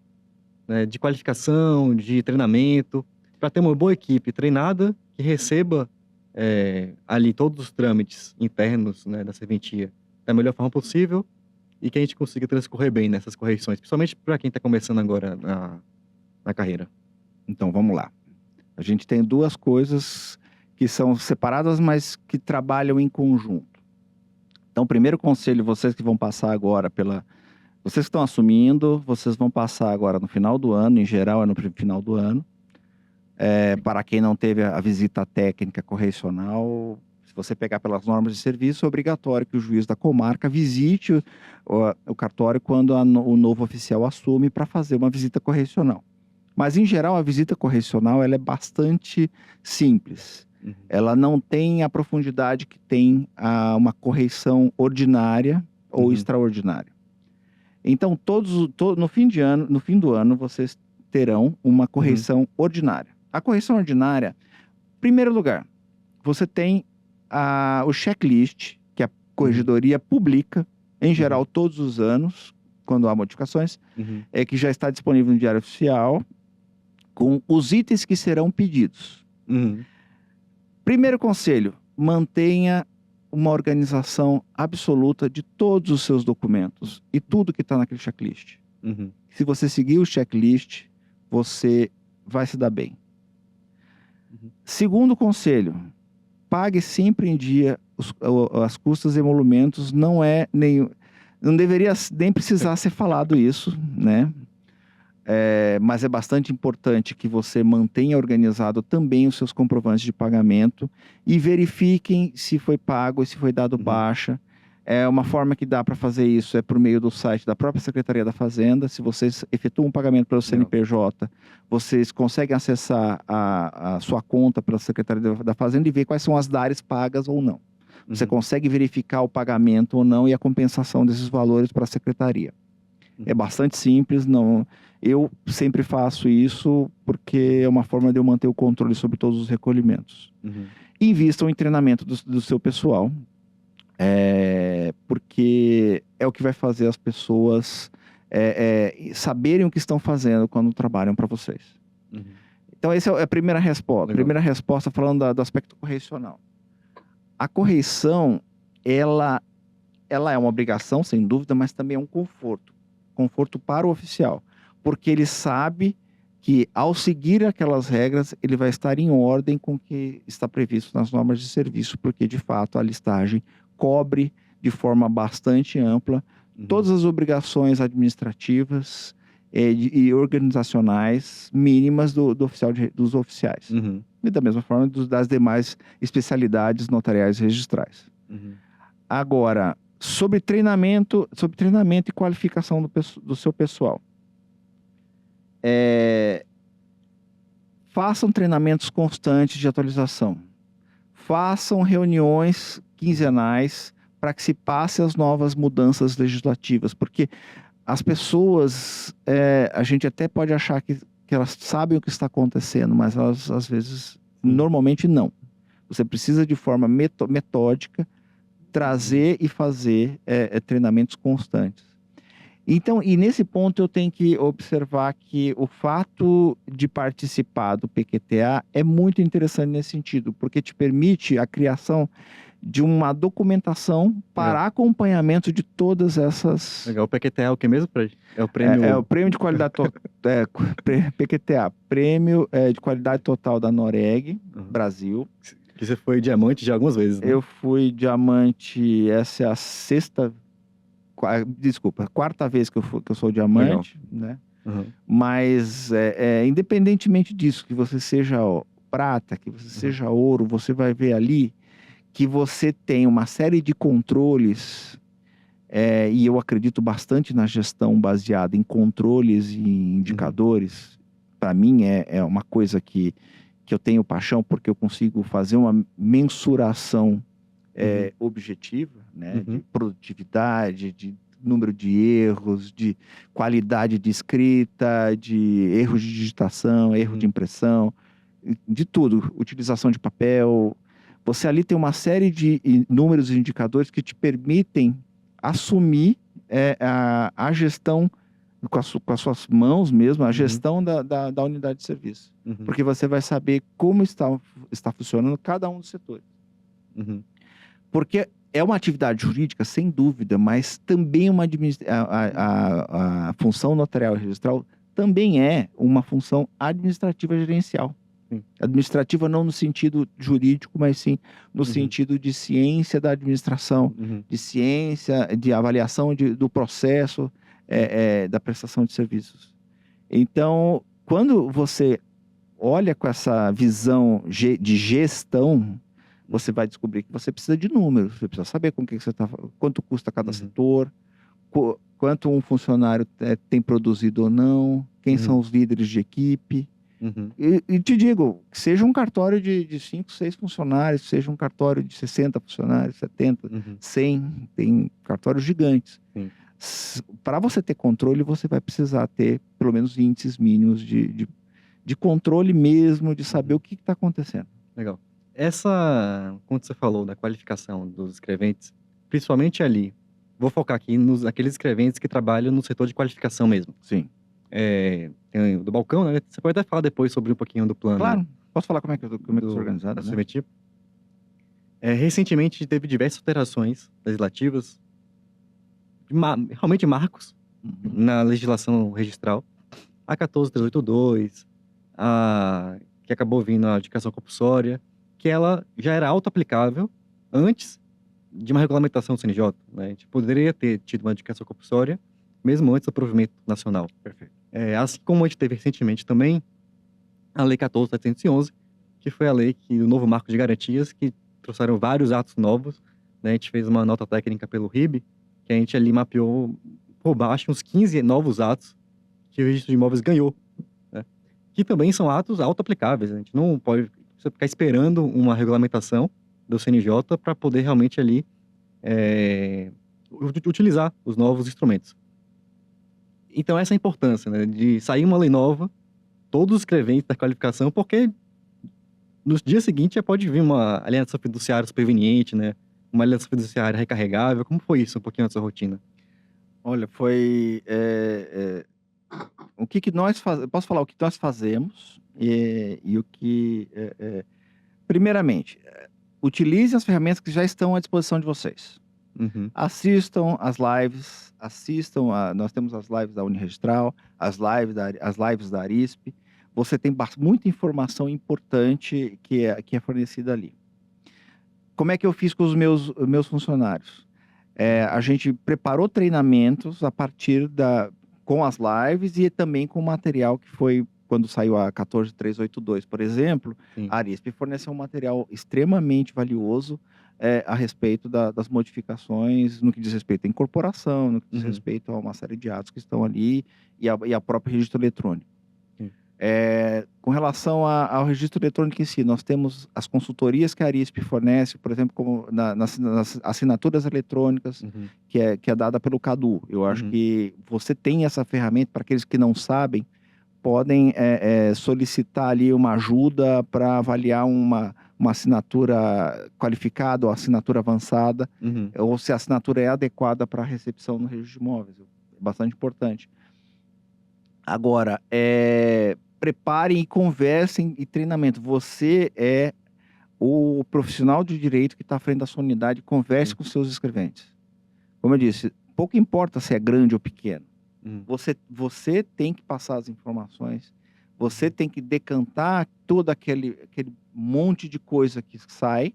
né, de qualificação, de treinamento, para ter uma boa equipe treinada que receba ali todos os trâmites internos, né, da serventia da melhor forma possível e que a gente consiga transcorrer bem nessas correções, principalmente para quem está começando agora na carreira. Então, vamos lá. A gente tem duas coisas que são separadas, mas que trabalham em conjunto. Então, o primeiro conselho, vocês que vão passar agora vocês que estão assumindo, vocês vão passar agora no final do ano, em geral é no final do ano. Para quem não teve a visita técnica correcional, se você pegar pelas normas de serviço, é obrigatório que o juiz da comarca visite o cartório quando o novo oficial assume para fazer uma visita correcional. Mas, em geral, a visita correcional ela é bastante simples. Uhum. Ela não tem a profundidade que tem uma correição ordinária ou extraordinária. Então, no fim do ano, vocês terão uma correção ordinária. A correção ordinária, em primeiro lugar, você tem o checklist, que a corregedoria publica, em geral, todos os anos, quando há modificações, que já está disponível no Diário Oficial, com os itens que serão pedidos. Primeiro conselho, mantenha uma organização absoluta de todos os seus documentos e tudo que está naquele checklist. Se você seguir o checklist, você vai se dar bem. Segundo conselho, pague sempre em dia as custas e emolumentos. Não deveria nem precisar ser falado isso, né? Mas é bastante importante que você mantenha organizado também os seus comprovantes de pagamento e verifiquem se foi pago e se foi dado baixa. Uma forma que dá para fazer isso é por meio do site da própria Secretaria da Fazenda. Se vocês efetuam um pagamento pelo CNPJ, vocês conseguem acessar a sua conta pela Secretaria da Fazenda e ver quais são as DAREs pagas ou não. Você consegue verificar o pagamento ou não e a compensação desses valores para a Secretaria. É bastante simples, eu sempre faço isso porque é uma forma de eu manter o controle sobre todos os recolhimentos. Invistam em treinamento do seu pessoal, porque é o que vai fazer as pessoas saberem o que estão fazendo quando trabalham para vocês. Então, essa é a primeira resposta. Legal. Primeira resposta falando do aspecto correcional. A correção, ela é uma obrigação, sem dúvida, mas também é um conforto. Conforto para o oficial, porque ele sabe que ao seguir aquelas regras, ele vai estar em ordem com o que está previsto nas normas de serviço, porque de fato a listagem cobre de forma bastante ampla todas as obrigações administrativas e organizacionais mínimas dos oficiais. E da mesma forma das demais especialidades notariais e registrais. Agora, sobre treinamento e qualificação do seu pessoal. Façam treinamentos constantes de atualização. Façam reuniões quinzenais para que se passe as novas mudanças legislativas, porque as pessoas, a gente até pode achar que elas sabem o que está acontecendo, mas elas, às vezes, normalmente não. Você precisa, de forma metódica, trazer e fazer treinamentos constantes. Então, e nesse ponto eu tenho que observar que o fato de participar do PQTA é muito interessante nesse sentido, porque te permite a criação de uma documentação para acompanhamento de todas essas... Legal. O PQTA é o que mesmo, Fred? É o prêmio... o prêmio de qualidade... PQTA, prêmio de qualidade total da Noreg, Brasil. Que você foi diamante já algumas vezes, né? Eu fui diamante, essa é a quarta vez que eu sou diamante, né? Mas independentemente disso, que você seja prata, que você seja ouro, você vai ver ali que você tem uma série de controles, e eu acredito bastante na gestão baseada em controles e indicadores. Para mim é uma coisa que eu tenho paixão, porque eu consigo fazer uma mensuração objetiva, né? De produtividade, de número de erros, de qualidade de escrita, de erros de digitação, erro de impressão, de tudo, utilização de papel. Você ali tem uma série de números e indicadores que te permitem assumir a gestão com as suas mãos mesmo, a gestão da unidade de serviço. Porque você vai saber como está funcionando cada um dos setores. Porque é uma atividade jurídica, sem dúvida, mas também a função notarial e registral também é uma função administrativa gerencial. Sim. Administrativa não no sentido jurídico, mas sim no sentido de ciência da administração, de ciência, de avaliação do processo, da prestação de serviços. Então, quando você olha com essa visão de gestão, você vai descobrir que você precisa de números, você precisa saber com que você está, quanto custa cada setor, quanto um funcionário tem produzido ou não, quem são os líderes de equipe. E te digo, seja um cartório de 5, 6 funcionários, seja um cartório de 60 funcionários, 70, 100, tem cartórios gigantes. Para você ter controle, você vai precisar ter pelo menos índices mínimos de controle mesmo, de saber o que está acontecendo. Legal. Quando você falou da qualificação dos escreventes, principalmente ali, vou focar aqui naqueles escreventes que trabalham no setor de qualificação mesmo. Sim. Tem o do balcão, né? Você pode até falar depois sobre um pouquinho do plano. Claro. Posso falar como é que eu sou organizado, da né? Recentemente teve diversas alterações legislativas, realmente marcos, na legislação registral. A 14382, que acabou vindo a indicação compulsória, que ela já era auto-aplicável antes de uma regulamentação do CNJ. Né? A gente poderia ter tido uma indicação compulsória mesmo antes do provimento nacional. Perfeito. Assim como a gente teve recentemente também a Lei 14.711, que foi a lei o novo marco de garantias, que trouxeram vários atos novos. Né? A gente fez uma nota técnica pelo RIB, que a gente ali mapeou por baixo uns 15 novos atos que o registro de imóveis ganhou. Né? Que também são atos auto-aplicáveis. A gente não pode ficar esperando uma regulamentação do CNJ para poder realmente ali utilizar os novos instrumentos. Então, essa é a importância, né, de sair uma lei nova, todos os escreventes da qualificação, porque no dia seguinte já pode vir uma aliança fiduciária superveniente, né, uma aliança fiduciária recarregável. Como foi isso, um pouquinho da sua rotina? Olha, foi... o que nós fazemos... Posso falar o que nós fazemos e o que... Primeiramente, utilize as ferramentas que já estão à disposição de vocês. Assistam as lives, nós temos as lives da Uniregistral, as lives da Arisp. Você tem muita informação importante que é fornecida ali. Como é que eu fiz com os meus funcionários? A gente preparou treinamentos a partir com as lives e também com o material que foi quando saiu a 14382, por exemplo. Sim. A Arisp forneceu um material extremamente valioso a respeito das modificações no que diz respeito à incorporação, no que diz respeito a uma série de atos que estão ali e a próprio registro eletrônico. Com relação ao registro eletrônico em si, nós temos as consultorias que a Arisp fornece, por exemplo, como nas assinaturas eletrônicas, que é dada pelo CADU. Eu acho que você tem essa ferramenta, para aqueles que não sabem, podem solicitar ali uma ajuda para avaliar uma assinatura qualificada ou assinatura avançada, ou se a assinatura é adequada para a recepção no registro de imóveis. É bastante importante. Agora, preparem e conversem e treinamento. Você é o profissional de direito que está à frente da sua unidade, converse com seus escreventes. Como eu disse, pouco importa se é grande ou pequeno. Você tem que passar as informações, você tem que decantar todo aquele monte de coisa que sai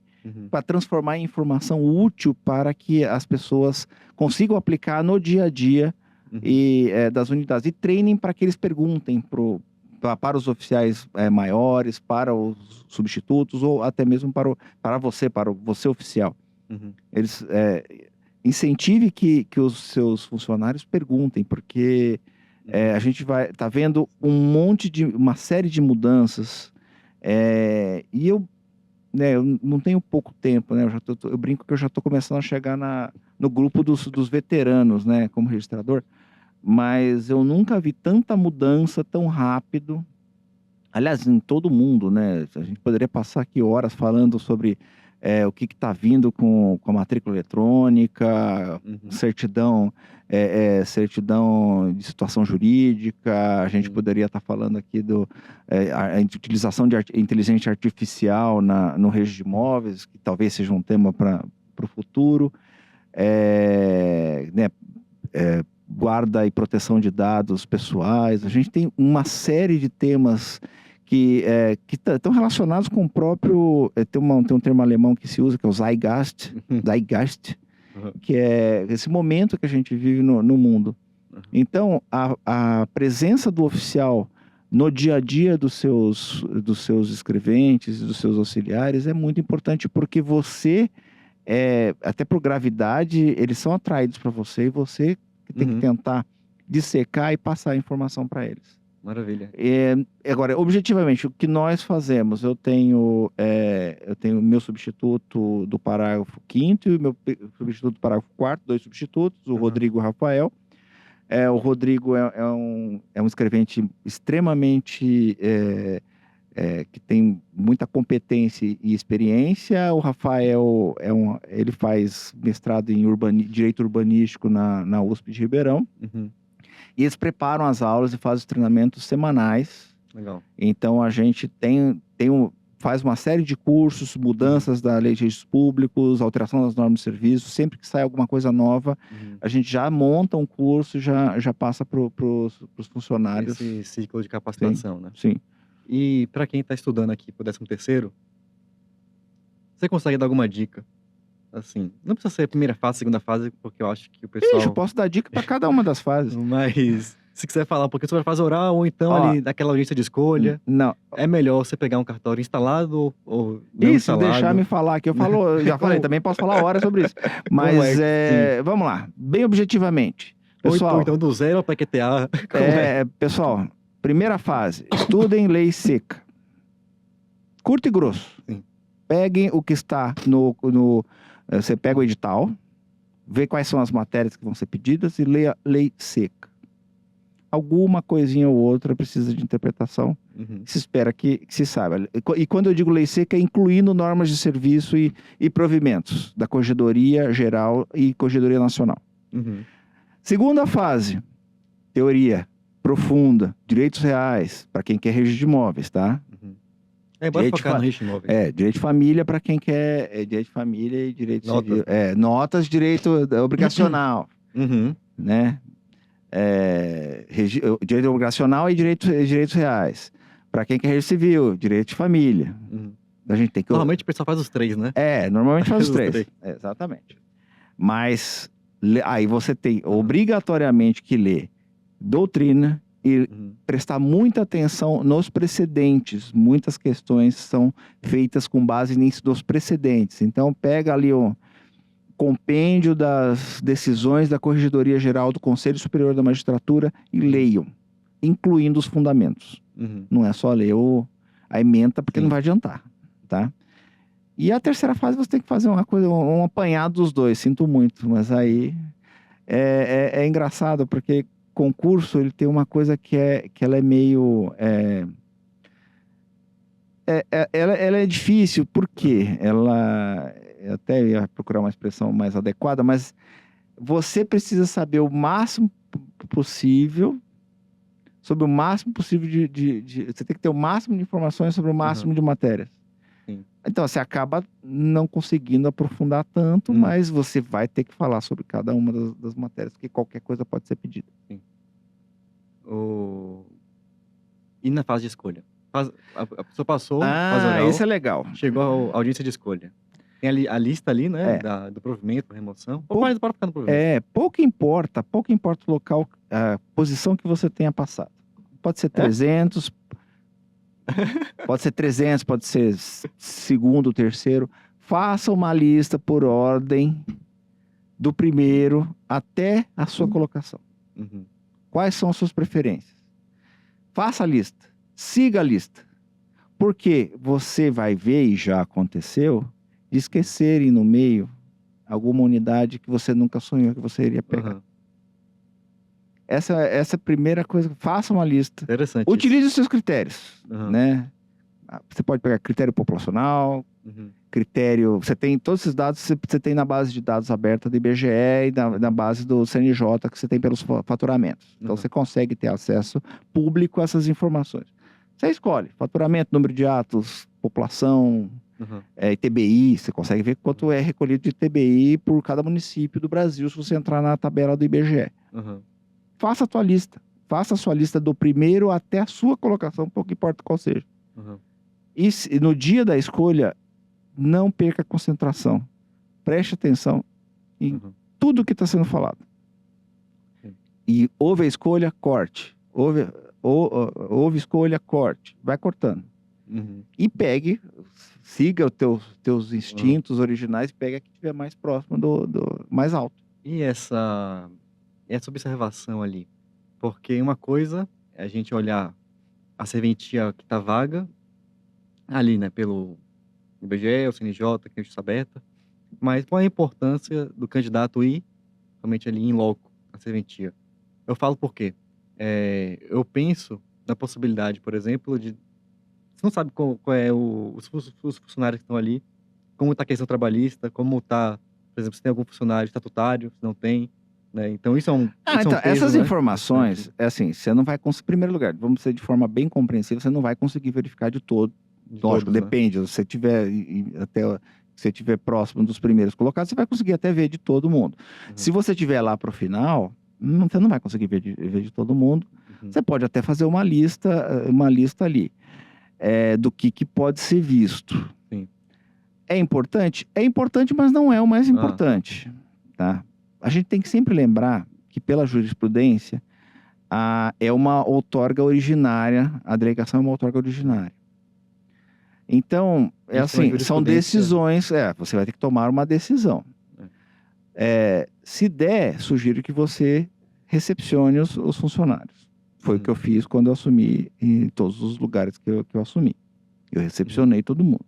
para transformar em informação útil para que as pessoas consigam aplicar no dia a dia das unidades. E treinem para que eles perguntem para os oficiais maiores, para os substitutos ou até mesmo para você oficial. Eles... incentive que os seus funcionários perguntem, porque a gente tá vendo uma série de mudanças, e eu não tenho pouco tempo, né? Eu brinco que eu já estou começando a chegar no grupo dos veteranos, né, como registrador, mas eu nunca vi tanta mudança tão rápido aliás, em todo mundo, né? A gente poderia passar aqui horas falando sobre o que está vindo com a matrícula eletrônica, Uhum. certidão, certidão de situação jurídica. A gente Sim. poderia estar falando aqui a utilização de inteligência artificial no registro de imóveis, que talvez seja um tema para o futuro. Né, guarda e proteção de dados pessoais. A gente tem uma série de temas que estão relacionados com o próprio... Tem um termo alemão que se usa, que é o Zeitgeist, Uhum. que é esse momento que a gente vive no mundo. Uhum. Então, a presença do oficial no dia a dia dos seus escreventes, dos seus auxiliares, é muito importante, porque você, até por gravidade, eles são atraídos para você, e você que tem que tentar dissecar e passar a informação para eles. Maravilha. Agora, objetivamente, o que nós fazemos, eu tenho meu substituto do parágrafo 5º e o meu substituto do parágrafo 4º, 2 substitutos, o Rodrigo e o Rafael. O Rodrigo é um escrevente extremamente que tem muita competência e experiência. O Rafael ele faz mestrado em direito urbanístico na USP de Ribeirão. Uhum. E eles preparam as aulas e fazem os treinamentos semanais. Legal. Então a gente faz uma série de cursos, mudanças da lei de registros públicos, alteração das normas de serviço. Sempre que sai alguma coisa nova, a gente já monta um curso e já passa para os funcionários. Esse ciclo de capacitação, né? Sim. E para quem está estudando aqui pro 13º, você consegue dar alguma dica? Assim, não precisa ser a primeira fase, segunda fase, porque eu acho que o pessoal... Eu posso dar dica para cada uma das fases. Mas se quiser falar um pouquinho sobre a fase oral, ou então Ó, ali daquela audiência de escolha, Não. é melhor você pegar um cartório instalado ou não Isso, instalado? deixar me falar aqui. Eu já falei, também posso falar horas sobre isso. Mas vamos lá, bem objetivamente. Pessoal, Ou então do zero ao PQTA. Pessoal, primeira fase, estudem lei seca. Curto e grosso. Sim. Peguem o que está você pega o edital, vê quais são as matérias que vão ser pedidas e leia lei seca. Alguma coisinha ou outra precisa de interpretação. Uhum. Se espera que se saiba. E quando eu digo lei seca, é incluindo normas de serviço e provimentos da Corregedoria Geral e Corregedoria Nacional. Uhum. Segunda fase, teoria profunda, direitos reais, para quem quer registro de imóveis, tá? Uhum. Bora focar no registro de imóveis. Direito de família para quem quer direito de família e direito Notas. civil. Notas, direito obrigacional, Uhum. né? Direito obrigacional e direitos reais. Para quem quer registro civil, direito de família. Uhum. A gente tem que... Normalmente o pessoal faz os três, né? Normalmente faz os Os três. três. Exatamente. Mas aí você tem obrigatoriamente que ler doutrina e prestar muita atenção nos precedentes. Muitas questões são feitas com base nos precedentes. Então, pega ali o compêndio das decisões da Corregedoria Geral do Conselho Superior da Magistratura e leiam, incluindo os fundamentos. Uhum. Não é só ler a ementa, porque não vai adiantar, tá? E a terceira fase você tem que fazer um apanhado dos dois. Sinto muito, mas aí é engraçado, porque concurso ele tem uma coisa que ela é meio... ela é difícil, porque ela... Eu até ia procurar uma expressão mais adequada, mas você precisa saber o máximo possível, sobre o máximo possível você tem que ter o máximo de informações sobre o máximo de matérias. Sim. Então, você acaba não conseguindo aprofundar tanto, mas você vai ter que falar sobre cada uma das matérias, porque qualquer coisa pode ser pedida. Sim. E na fase de escolha? A pessoa passou, fase oral, isso é legal. chegou à audiência de escolha. Tem ali a lista ali, né? Do provimento, remoção. Ou pode ficar no provimento. Pouco importa o local, a posição que você tenha passado. Pode ser 300, pode ser 300, pode ser segundo, terceiro. Faça uma lista por ordem do primeiro até a sua colocação. Uhum. Quais são as suas preferências? Faça a lista. Siga a lista. Porque você vai ver, e já aconteceu, de esquecerem no meio alguma unidade que você nunca sonhou que você iria pegar. Uhum. Essa é a primeira coisa. Faça uma lista. Interessante isso. Utilize os seus critérios, Aham. né? Você pode pegar critério populacional, Uhum. critério... Você tem todos esses dados, você tem na base de dados aberta do IBGE e na base do CNJ que você tem pelos faturamentos. Então, Uhum. você consegue ter acesso público a essas informações. Você escolhe faturamento, número de atos, população, Uhum. ITBI. Você consegue ver quanto é recolhido de ITBI por cada município do Brasil se você entrar na tabela do IBGE. Uhum. Faça a tua lista. Faça a sua lista do primeiro até a sua colocação, pouco importa qual seja. Uhum. E no dia da escolha, não perca a concentração. Preste atenção em Uhum. tudo que está sendo falado. Sim. E houve a escolha, corte. Houve escolha, corte. Vai cortando. Uhum. E pegue, siga os teus instintos originais, pegue a que estiver mais próximo do mais alto. E essa observação ali? Porque uma coisa é a gente olhar a serventia que está vaga ali, né, pelo IBGE, o CNJ, que tem justiça aberta, mas qual é a importância do candidato ir realmente ali em loco a serventia? Eu falo por quê? Eu penso na possibilidade, por exemplo, de... Você não sabe qual é os funcionários que estão ali, como está a questão trabalhista, como está, por exemplo, se tem algum funcionário estatutário, se não tem, né? Então isso é um Então, peso, essas né, informações, bastante é assim, você não vai conseguir, em primeiro lugar, vamos ser de forma bem compreensiva, você não vai conseguir verificar de todo. de Lógico, todos, né? depende. Se você tiver até se você tiver próximo dos primeiros colocados, você vai conseguir até ver de todo mundo. Uhum. Se você tiver lá para o final, você não vai conseguir ver de todo mundo. Uhum. Você pode até fazer uma lista ali do que pode ser visto. Sim. É importante? É importante, mas não é o mais Ah, importante. Tá? A gente tem que sempre lembrar que pela jurisprudência é uma outorga originária, a delegação é uma outorga originária. Então, é Isso na assim, são jurisprudência. decisões, você vai ter que tomar uma decisão. Se der, sugiro que você recepcione os funcionários. Foi o que eu fiz quando eu assumi em todos os lugares que eu assumi. Eu recepcionei todo mundo.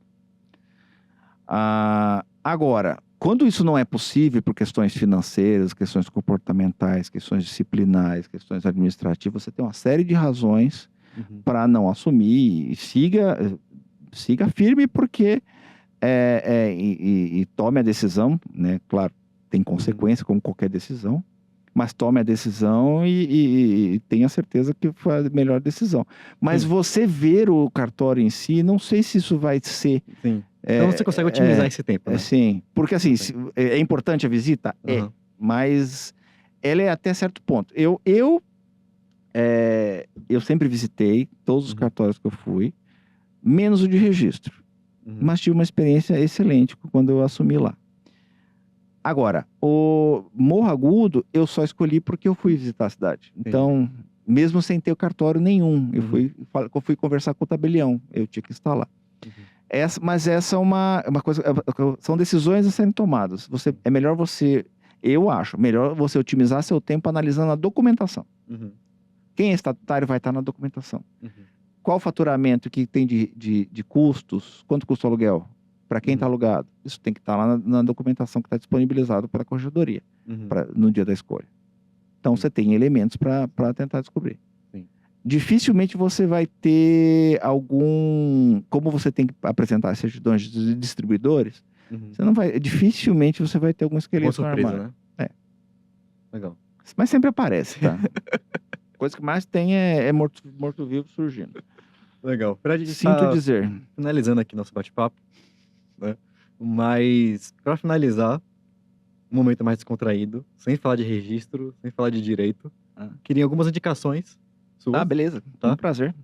Agora, quando isso não é possível por questões financeiras, questões comportamentais, questões disciplinares, questões administrativas, você tem uma série de razões Uhum. para não assumir. E siga firme porque e tome a decisão, né? Claro, tem consequência como qualquer decisão, mas tome a decisão e tenha certeza que foi a melhor decisão. Mas Sim. você ver o cartório em si, não sei se isso vai ser... Sim. Então você consegue otimizar esse tempo, né? Sim, porque assim, Sim. é importante a visita? Uhum. Mas ela é até certo ponto. Eu sempre visitei todos os cartórios que eu fui, menos o de registro. Uhum. Mas tive uma experiência excelente quando eu assumi lá. Agora, o Morro Agudo, eu só escolhi porque eu fui visitar a cidade. Então, mesmo sem ter o cartório nenhum, eu fui conversar com o tabelião, eu tinha que estar lá. Uhum. Mas essa é uma coisa, são decisões a serem tomadas. É melhor eu acho, melhor você otimizar seu tempo analisando a documentação. Uhum. Quem é estatutário vai estar na documentação. Uhum. Qual o faturamento que tem de custos? Quanto custa o aluguel? Para quem está alugado? Isso tem que estar lá na documentação que está disponibilizado pela corregedoria no dia da escolha. Então, você tem elementos para tentar descobrir. Sim. Dificilmente você vai ter como você tem que apresentar as certidões de distribuidores, dificilmente você vai ter algum esqueleto Boa surpresa, no armário. né? Legal. Mas sempre aparece, tá? A coisa que mais tem é morto-vivo surgindo. Legal. Fred, Sinto dizer. Finalizando aqui nosso bate-papo, né? Mas, para finalizar, um momento mais descontraído, sem falar de registro, sem falar de direito, queria algumas indicações suas. Beleza. Tá? Um prazer.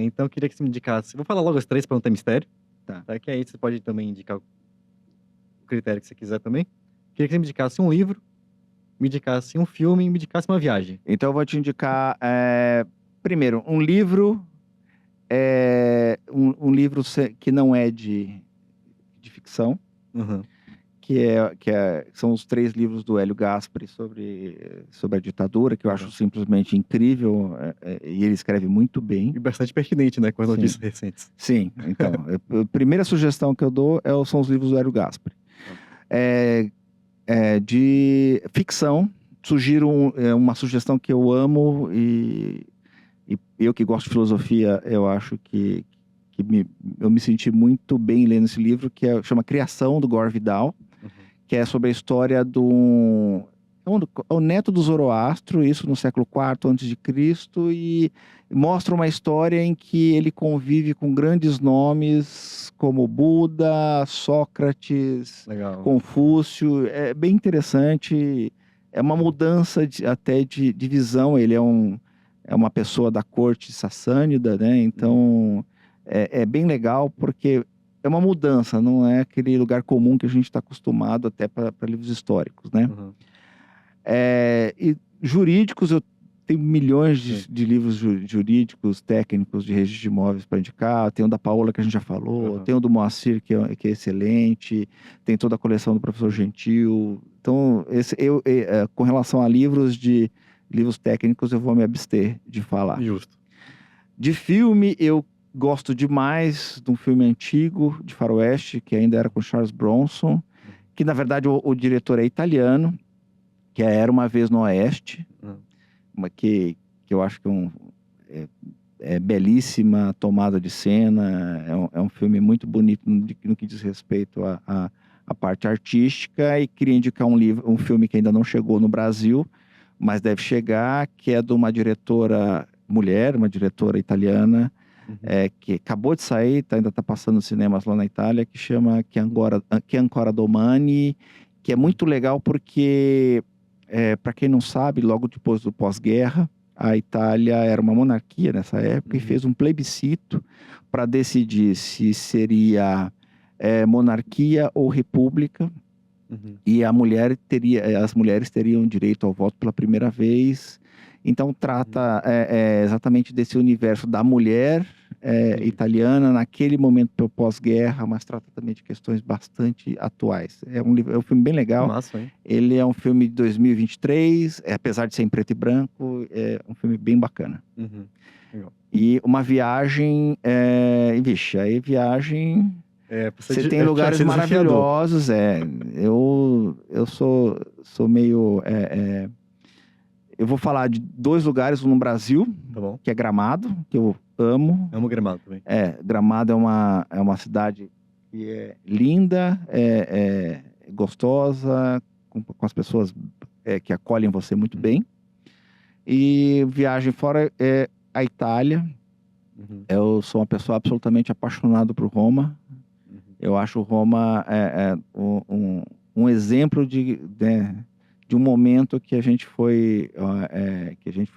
Então, eu queria que você me indicasse. Vou falar logo as 3 para não ter mistério. Tá. Que aí você pode também indicar o critério que você quiser também. Queria que você me indicasse um livro, me indicasse um filme e me indicasse uma viagem. Então, eu vou te indicar, primeiro, um livro, um livro que não é de ficção, Uhum. são os 3 livros do Hélio Gaspari sobre a ditadura, que eu acho simplesmente incrível, e ele escreve muito bem. E bastante pertinente, né, com as notícias recentes. Sim, então, a primeira sugestão que eu dou são os livros do Hélio Gaspari. De ficção, sugiro uma sugestão que eu amo e eu que gosto de filosofia, eu acho que eu me senti muito bem lendo esse livro, chama Criação, do Gore Vidal, que é sobre a história é o neto do Zoroastro, isso no século IV a.C., e mostra uma história em que ele convive com grandes nomes como Buda, Sócrates, Legal. Confúcio. É bem interessante, é uma mudança até de visão. Ele é uma pessoa da corte sassânida, né? Então é bem legal, porque é uma mudança, não é aquele lugar comum que a gente está acostumado até para livros históricos, né? Uhum. E jurídicos, eu tenho milhões Sim. de livros jurídicos, técnicos de registro de imóveis para indicar. Tem o da Paola, que a gente já falou, Uhum. tem o do Moacir, que é excelente, tem toda a coleção do professor Gentil. Então, com relação a livros técnicos, eu vou me abster de falar. Justo. De filme, eu gosto demais de um filme antigo, de faroeste, que ainda era com Charles Bronson, que na verdade o diretor é italiano, que Era Uma Vez no Oeste, que eu acho que é belíssima tomada de cena, é um filme muito bonito no que diz respeito à parte artística. E queria indicar um filme que ainda não chegou no Brasil, mas deve chegar, que é de uma diretora mulher, uma diretora italiana, que acabou de sair, ainda está passando nos cinemas lá na Itália, que chama Che Ancora Domani, que é muito legal porque, para quem não sabe, logo depois do pós-guerra, a Itália era uma monarquia nessa época e fez um plebiscito para decidir se seria monarquia ou república. E as mulheres teriam direito ao voto pela primeira vez. Então trata exatamente desse universo da mulher italiana naquele momento pós-guerra, mas trata também de questões bastante atuais. É um filme bem legal. Massa, hein? Ele é um filme de 2023, apesar de ser em preto e branco, é um filme bem bacana. Legal. E uma viagem, vixe, aí viagem... Você tem lugares maravilhosos, eu sou meio... eu vou falar de 2 lugares, um no Brasil, Tá bom. que é Gramado, que eu amo. Amo Gramado também. Gramado é uma cidade que é linda, gostosa, com as pessoas que acolhem você muito bem. E viagem fora a Itália. Eu sou uma pessoa absolutamente apaixonada por Roma. Eu acho Roma um exemplo de um momento que a gente foi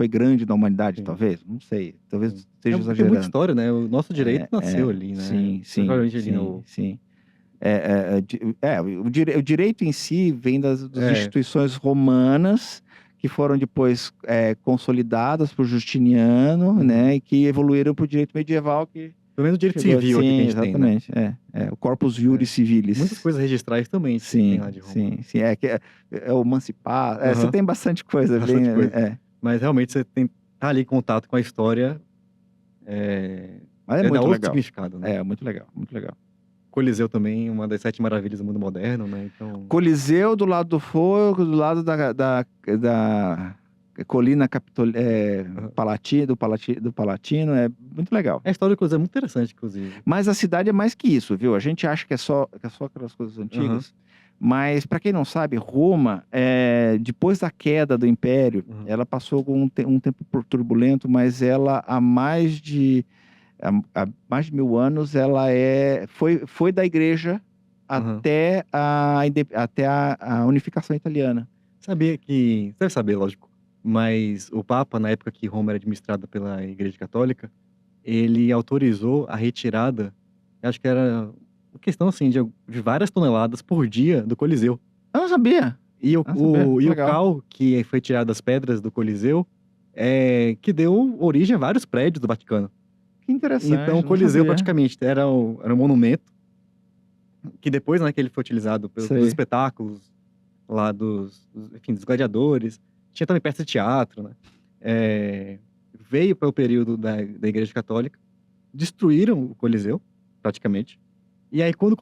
grande na humanidade, talvez. Não sei, talvez esteja exagerando. Tem muita história, né? O nosso direito nasceu ali, né? Sim. O direito em si vem das instituições romanas, que foram depois consolidadas por Justiniano, né? E que evoluíram para o direito medieval, que... Pelo menos o direito civil aqui que a gente exatamente, tem, né? o Corpus Juris Civilis. Muitas coisas registrais também tem lá de Roma. Sim. É o emancipar. Você tem bastante coisa. Bastante coisa. Mas realmente você tá ali em contato com a história. Mas é muito outro legal. significado, né? Muito legal, muito legal. Coliseu também, uma das 7 maravilhas do mundo moderno, né? Então... Coliseu do lado do fogo, do lado da colina do Palatino, é muito legal. A história do Coliseu é muito interessante, inclusive. Mas a cidade é mais que isso, viu? A gente acha que é só aquelas coisas antigas. Mas, para quem não sabe, Roma, depois da queda do Império, ela passou um tempo turbulento, mas ela, há mais de 1000 anos, ela foi da igreja até a unificação italiana. Sabia que... Você deve saber, lógico. Mas o Papa, na época que Roma era administrada pela Igreja Católica, ele autorizou a retirada, acho que era uma questão assim, de várias toneladas por dia do Coliseu. Eu não sabia. E o cal que foi tirado das pedras do Coliseu, que deu origem a vários prédios do Vaticano. Que interessante. Então o Coliseu praticamente era um monumento, que depois, né, que ele foi utilizado pelos espetáculos lá dos gladiadores. Tinha também peça de teatro, né? Veio para o período da Igreja Católica, destruíram o Coliseu, praticamente. E aí, quando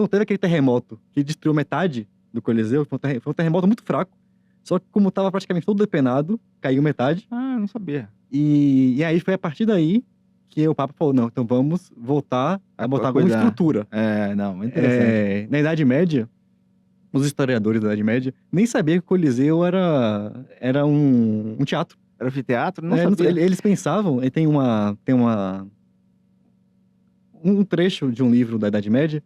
teve aquele terremoto que destruiu metade do Coliseu, foi um terremoto muito fraco, Só que como tava praticamente todo depenado, caiu metade. Ah, eu não sabia. E aí foi a partir daí que o Papa falou, não, então vamos voltar a botar alguma cuidar. estrutura. Não, interessante. Na Idade Média, os historiadores da Idade Média nem sabiam que o Coliseu era um teatro. Era anfiteatro? Não sabia. Eles pensavam, e tem um trecho de um livro da Idade Média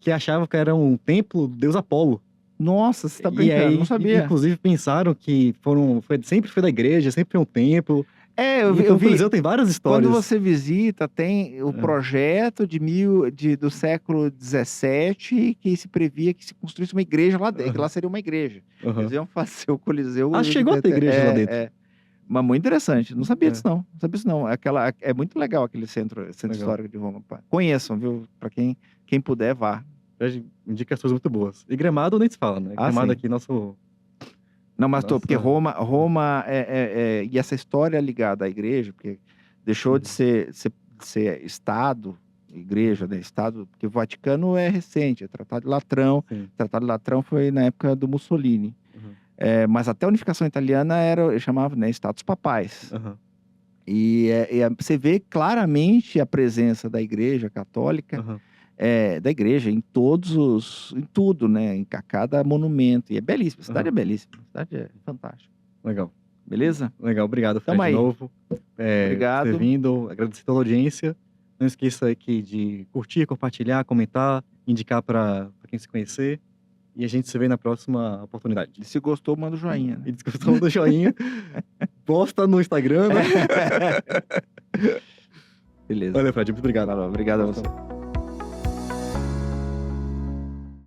que achava que era um templo do deus Apolo. Nossa, você tá E brincando, aí, não sabia. inclusive, pensaram que sempre foi da igreja, sempre foi um templo. Eu Então, o vi. Coliseu tem várias histórias. Quando você visita, tem o projeto do século XVII que se previa que se construísse uma igreja lá dentro, que lá seria uma igreja. Uhum. Eles iam fazer o Coliseu. Ah, chegou a ter igreja lá dentro. Mas muito interessante. Não sabia disso, não. Não sabia disso, não. É muito legal aquele centro Legal. histórico de Roma. Conheçam, viu? Para quem puder, vá. Indicações muito boas. E Gramado nem se fala, né? Gramado sim. aqui, nosso... Não, mas Nossa. porque Roma e essa história ligada à igreja, porque deixou de ser Estado, igreja, né? Estado, porque o Vaticano é recente, é Tratado de Latrão. Sim. O Tratado de Latrão foi na época do Mussolini. Uhum. Mas até a unificação italiana chamava, né, Status Papais. Uhum. E você vê claramente a presença da Igreja Católica, Uhum. Da igreja em tudo, né, em cada monumento. E é belíssimo, a cidade é belíssima, a cidade é fantástica. Legal. Beleza? Legal, obrigado, Fred, Tamo aí. de novo. Obrigado. Por ter vindo, agradecer toda a audiência. Não esqueça aqui de curtir, compartilhar, comentar, indicar para quem se conhecer. E a gente se vê na próxima oportunidade. E se gostou, manda o joinha. Né? E se gostou, manda o joinha. Posta no Instagram, né? Beleza. Valeu, Fred. Muito obrigado. Obrigado a você.